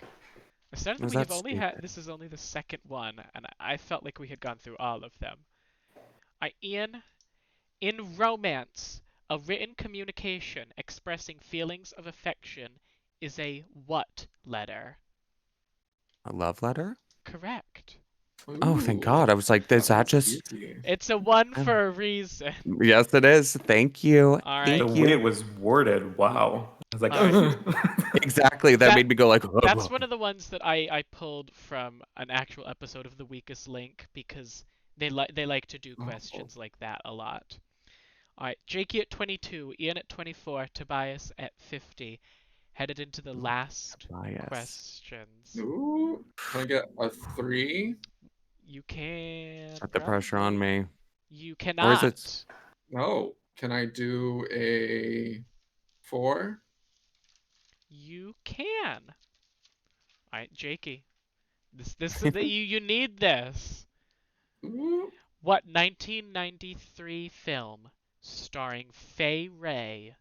S1: I started
S3: Was
S1: we have
S3: that
S1: only had
S3: stupid?
S1: this is only the second one, and I felt like we had gone through all of them. Ian, in romance, a written communication expressing feelings of affection is a what letter?
S3: A love letter?
S1: Correct.
S3: Oh, thank
S4: Ooh,
S3: God. I was like, is that
S4: was
S3: just.
S4: easy.
S1: It's a one for a reason.
S3: Yes, it is. Thank you.
S1: All
S7: The
S1: right.
S3: Thank
S7: way
S3: you.
S7: it was worded, wow. I was like,
S1: All right.
S3: Exactly. That
S1: That-
S3: made me go like.
S1: That's one of the ones that I pulled from an actual episode of The Weakest Link because they like to do
S4: Oh.
S1: questions like that a lot. All right, Jakey at 22, Ian at 24, Tobias at 50. Headed into the last
S3: Tobias.
S1: questions.
S4: Ooh, can I get a 3?
S1: You can
S3: Put the pressure on
S1: probably-
S3: me.
S1: You
S3: Or is
S1: cannot.
S3: it-
S4: No. Can I do a 4?
S1: You can. All right, Jakey. This you need this.
S4: Ooh.
S1: What 1993 film starring Fay Wray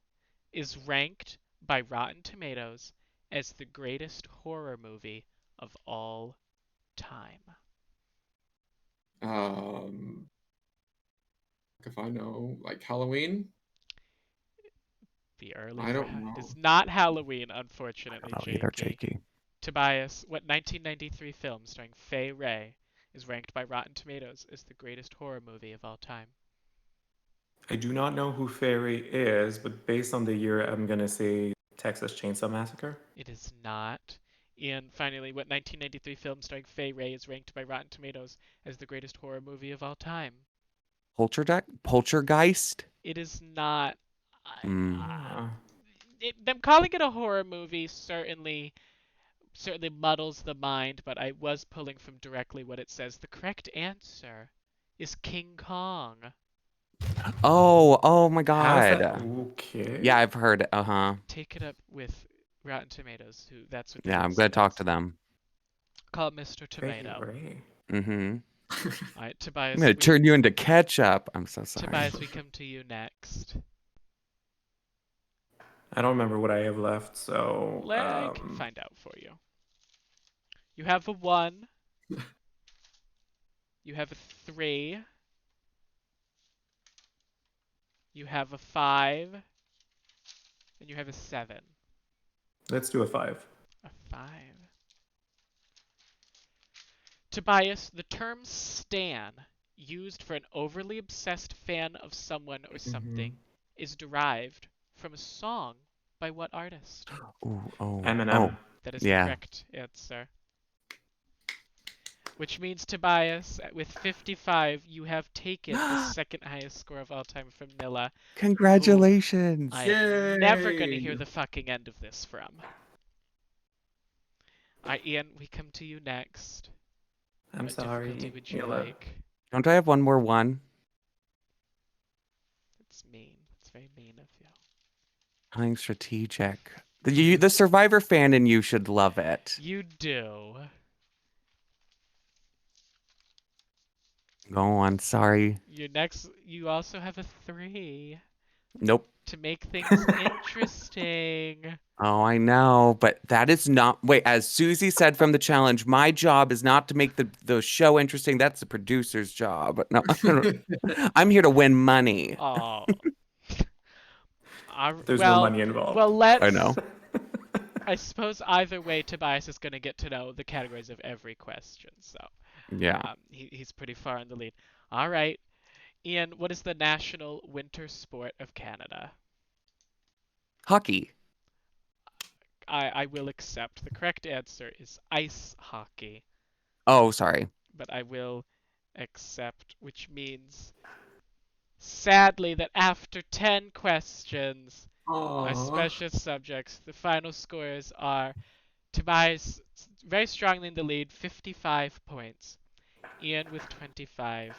S1: is ranked by Rotten Tomatoes as the greatest horror movie of all time?
S4: If I know, like Halloween?
S1: Be early
S4: I
S1: for
S4: don't know.
S1: It's not Halloween,
S3: I
S1: unfortunately,
S3: don't know either,
S1: Jakey.
S3: Jakey.
S1: Tobias, what 1993 film starring Fay Wray is ranked by Rotten Tomatoes as the greatest horror movie of all time?
S7: I do not know who Fairy is, but based on the year, I'm gonna say Texas Chainsaw Massacre.
S1: It is not. And finally, what 1993 film starring Fay Wray is ranked by Rotten Tomatoes as the greatest horror movie of all time?
S3: Poltergeist?
S1: It is not.
S3: Mm.
S1: Them calling it a horror movie certainly muddles the mind, but I was pulling from directly what it says. The correct answer is King Kong.
S3: Oh my
S7: How's that?
S3: God.
S7: Okay.
S3: Yeah, I've heard. Uh-huh.
S1: Take it up with Rotten Tomatoes, who that's what.
S3: Yeah, I'm gonna talk to them.
S1: Call Mr. Tomato.
S7: Fairy.
S3: Mm-hmm.
S1: All right, Tobias.
S3: I'm gonna turn you into ketchup. I'm so sorry.
S1: Tobias, we come to you next.
S7: I don't remember what I have left, so
S1: I can find out for you. You have a 1. You have a 3. You have a 5. And you have a 7.
S7: let's do a 5.
S1: A 5. Tobias, the term stan, used for an overly obsessed fan of someone or something, is derived from a song by what artist?
S3: Ooh, oh,
S7: Eminem.
S1: That is the
S3: yeah.
S1: correct answer. Which means, Tobias, with 55, you have taken the second highest score of all time from Nilla.
S3: Congratulations.
S1: I am never going to
S4: Yay!
S1: hear the fucking end of this from. Alright, Ian, we come to you next.
S7: I'm
S1: What difficulty
S7: sorry.
S1: would you
S7: Mila.
S1: like?
S3: Don't I have one more one?
S1: It's mean. It's very mean of you.
S3: Playing strategic. The Survivor fan in you should love it.
S1: You do.
S3: Go on, sorry.
S1: You also have a 3
S3: Nope.
S1: to make things interesting.
S3: Oh, I know, but that is not. Wait, as Susie said from the challenge, my job is not to make the show interesting. That's the producer's job. No, I'm here to win money.
S1: Oh.
S7: There's no money involved.
S1: Well, let's.
S3: I know.
S1: I suppose either way, Tobias is going to get to know the categories of every question, so
S3: Yeah.
S1: he's pretty far in the lead. All right, Ian, what is the national winter sport of Canada?
S3: Hockey.
S1: I will accept. The correct answer is ice hockey,
S3: Oh, sorry.
S1: but I will accept, which means, sadly, that after 10 questions, our special subjects, the final scores are Tobias very strongly in the lead, 55 points. Ian with 25.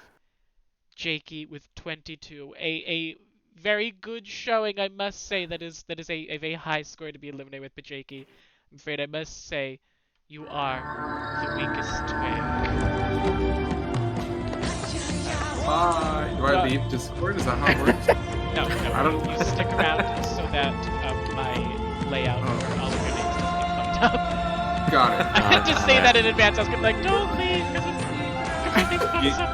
S1: Jakey with 22. A very good showing, I must say. That is a very high score to be eliminated with, but Jakey, I'm afraid I must say, you are the weakest twig.
S4: Bye. Do I leave Discord? Is that how it works?
S1: No,
S4: I don't-
S1: you stick around so that my layout for all of your names doesn't get fucked up.
S4: Got it.
S1: I had to say that in advance. I was gonna be like, don't leave, because if it fucks up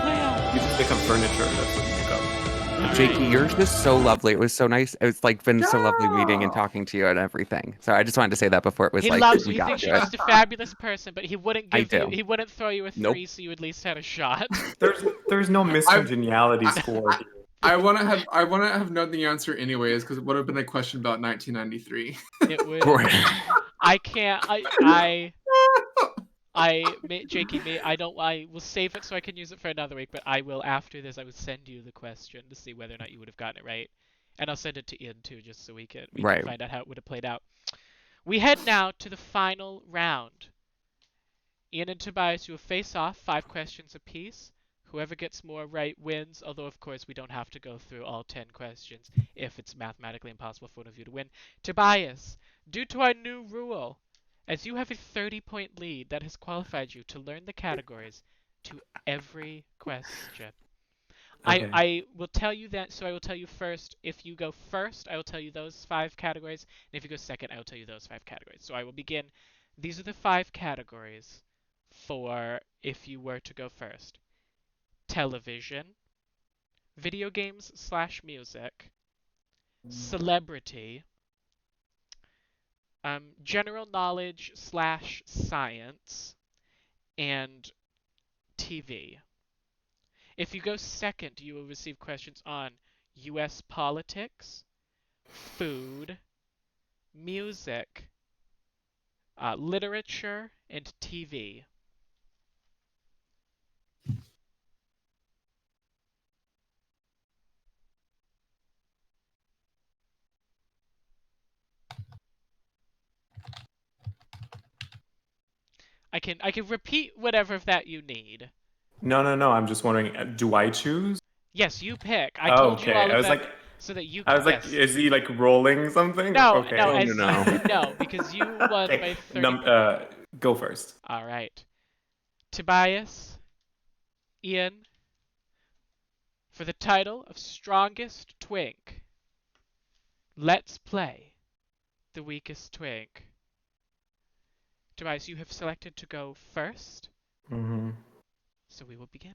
S1: the layout.
S7: You just become furniture. That's what you become.
S3: Jakey, you're just so lovely. It was so nice. It's like been so lovely meeting and talking to you and everything. So I just wanted to say that before it was
S1: He
S3: like
S1: loves you.
S3: we
S1: He
S3: got
S1: thinks
S3: to
S1: you're
S3: it.
S1: just a fabulous person, but he wouldn't
S3: I
S1: give you.
S3: do.
S1: He wouldn't throw you a 3,
S3: Nope.
S1: so you at least had a shot.
S7: There's no miscongeniality score.
S4: I want to have known the answer anyways because it would have been a question about 1993.
S1: It would. I can't. Jakey, I will save it so I can use it for another week. But I will, after this, I will send you the question to see whether or not you would have gotten it right, and I'll send it to Ian too, just so we can
S3: Right.
S1: find out how it would have played out. We head now to the final round. Ian and Tobias, you will face off, 5 questions apiece. Whoever gets more right wins, although of course we don't have to go through all 10 questions if it's mathematically impossible for one of you to win. Tobias, due to our new rule, as you have a 30-point lead, that has qualified you to learn the categories to every question.
S7: Okay.
S1: I will tell you that, so I will tell you first. If you go first, I will tell you those 5 categories, and if you go second, I will tell you those 5 categories. So I will begin. These are the 5 categories for if you were to go first. Television, video games / music, celebrity, general knowledge / science, and TV. If you go second, you will receive questions on US politics, food, music, literature, and TV. I can repeat whatever of that you need.
S7: No. I'm just wondering. Do I choose?
S1: Yes, you pick. I told you
S7: Okay.
S1: all
S7: I
S1: of
S7: was
S1: them
S7: like,
S1: so that you.
S7: I was like,
S1: Yes.
S7: is he like rolling something?
S1: No,
S7: Okay.
S1: no,
S3: no.
S1: no, because you won by
S7: Okay.
S1: 30.
S7: Go first.
S1: All right, Tobias, Ian, for the title of strongest twink, let's play the weakest twink. Tobias, you have selected to go first, so we will begin.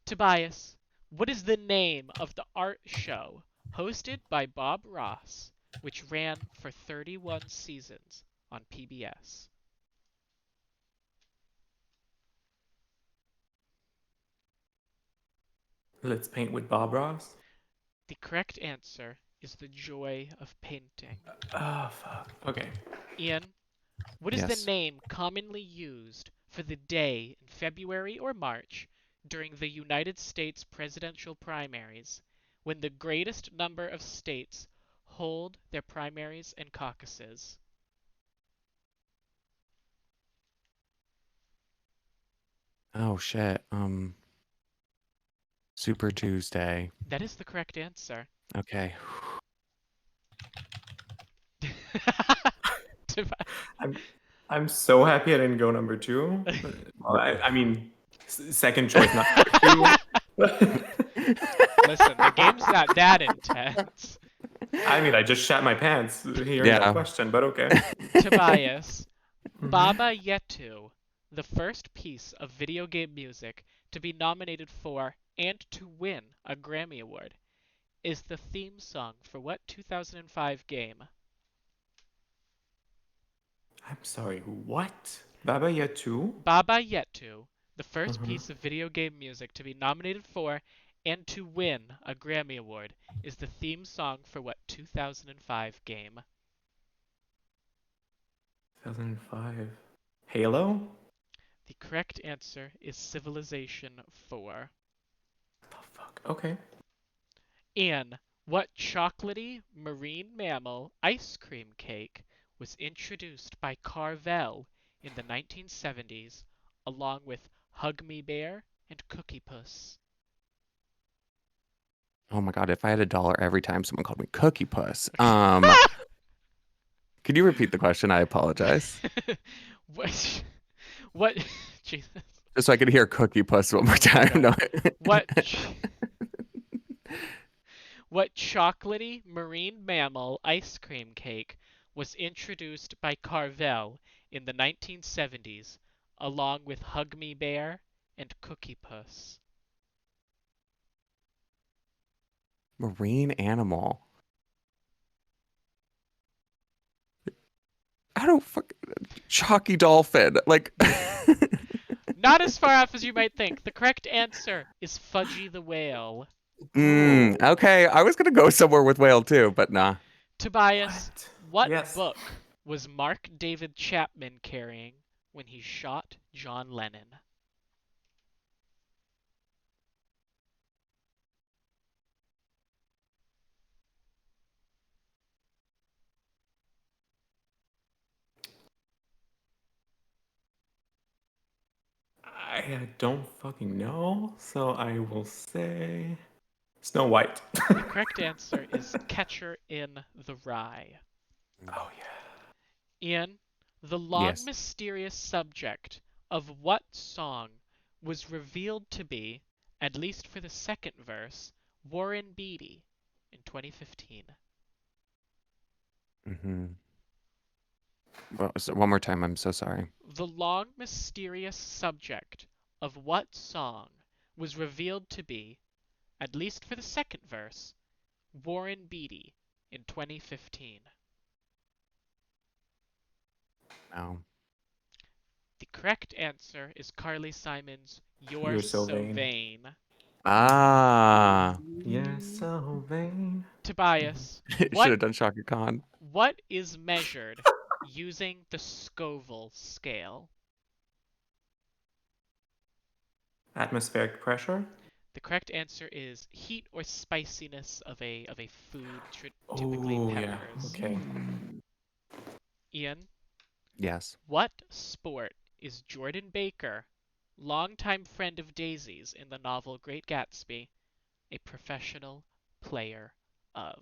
S1: Tobias, what is the name of the art show hosted by Bob Ross, which ran for 31 seasons on PBS?
S7: Let's paint with Bob Ross.
S1: The correct answer is the joy of painting.
S7: Oh, fuck. Okay.
S1: Ian, what is the
S3: Yes.
S1: name commonly used for the day in February or March during the United States presidential primaries when the greatest number of states hold their primaries and caucuses?
S3: Oh shit. Super Tuesday.
S1: That is the correct answer.
S3: Okay.
S7: I'm so happy I didn't go number 2. Well, I mean, second choice, not number 2.
S1: Listen, the game's not that intense.
S7: I mean, I just shat my pants hearing
S3: Yeah.
S7: that question, but okay.
S1: Tobias,
S7: Mhm.
S1: Baba Yetu, the first piece of video game music to be nominated for and to win a Grammy Award, is the theme song for what 2005 game?
S7: I'm sorry, what? Baba Yetu?
S1: Baba Yetu, the first
S7: Uh-huh.
S1: piece of video game music to be nominated for and to win a Grammy Award, is the theme song for what 2005 game?
S7: 2005. Halo?
S1: The correct answer is Civilization 4.
S7: Oh, fuck. Okay.
S1: In what chocolatey marine mammal ice cream cake was introduced by Carvel in the 1970s along with Hug Me Bear and Cookie Puss?
S3: Oh my god, if I had $1 every time someone called me Cookie Puss. Could you repeat the question? I apologize.
S1: what Jesus.
S3: Just so I could hear Cookie Puss one more
S1: Oh my
S3: time. No.
S1: What What chocolatey marine mammal ice cream cake was introduced by Carvel in the 1970s along with Hug Me Bear and Cookie Puss?
S3: Marine animal. I don't fuck chalky dolphin. Like
S1: Not as far off as you might think. The correct answer is Fudgy the Whale.
S3: okay, I was gonna go somewhere with whale too, but nah.
S1: Tobias, what
S7: Yes.
S1: book was Mark David Chapman carrying when he shot John Lennon?
S7: I don't fucking know, so I will say Snow White.
S1: The correct answer is Catcher in the Rye.
S7: Oh, yeah.
S1: Ian, the long
S3: Yes.
S1: mysterious subject of what song was revealed to be, at least for the second verse, Warren Beatty in 2015?
S3: Mm-hmm. Well, so one more time, I'm so sorry.
S1: The long mysterious subject of what song was revealed to be, at least for the second verse, Warren Beatty in 2015?
S3: No.
S1: The correct answer is Carly Simon's You're
S7: You're So
S1: So
S7: Vain.
S1: Vain.
S3: Ah.
S7: You're so vain.
S1: Tobias,
S3: Should
S1: what
S3: have done Shaka Khan.
S1: what is measured using the Scoville scale?
S7: Atmospheric pressure?
S1: The correct answer is heat or spiciness of a food, typically
S7: Oh, yeah.
S1: peppers.
S7: Okay.
S1: Ian,
S3: Yes.
S1: what sport is Jordan Baker, longtime friend of Daisy's in the novel Great Gatsby, a professional player of?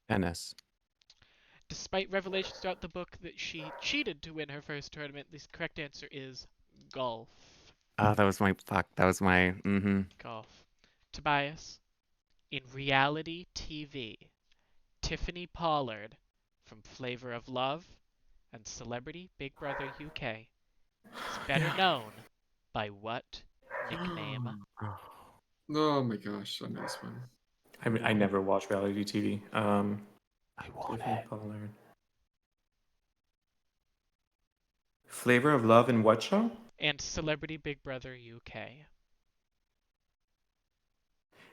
S3: Tennis.
S1: Despite revelations throughout the book that she cheated to win her first tournament, the correct answer is golf.
S3: Oh, that was my fuck. That was my
S1: Golf. Tobias, in reality TV, Tiffany Pollard from Flavor of Love and Celebrity Big Brother UK is better known by what nickname?
S4: Oh my gosh, I know this one.
S7: I mean, I never watch reality TV.
S3: I want
S7: Tiffany
S3: it.
S7: Pollard. Flavor of Love in what show?
S1: and Celebrity Big Brother UK.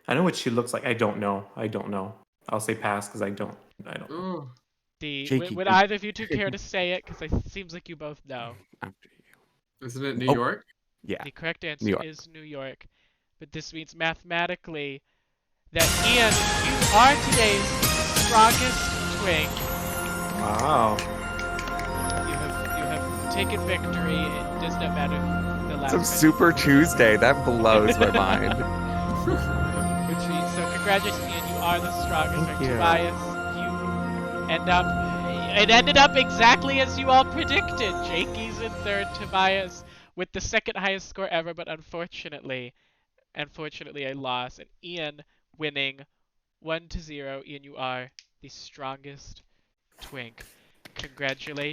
S7: I know what she looks like. I don't know. I'll say pass because I don't know.
S4: Oh,
S3: Jakey,
S1: Would either of you two care to say it? Because it seems like you both know.
S3: after you.
S4: isn't it New
S3: Oh.
S4: York?
S3: Yeah.
S1: The correct
S3: New
S1: answer
S3: York.
S1: is New York. But this means mathematically that Ian, you are today's strongest twink.
S7: Wow.
S1: You have taken victory. It does not matter the last
S3: So
S1: round.
S3: Super Tuesday. That blows my mind.
S1: Which means, so congratulations, Ian. You are the strongest.
S3: Thank
S1: Right,
S3: you.
S1: Tobias, you end up. It ended up exactly as you all predicted. Jakey's in third. Tobias with the second highest score ever, but unfortunately a loss. And Ian winning 1-0. Ian, you are the strongest twink. Congratulations.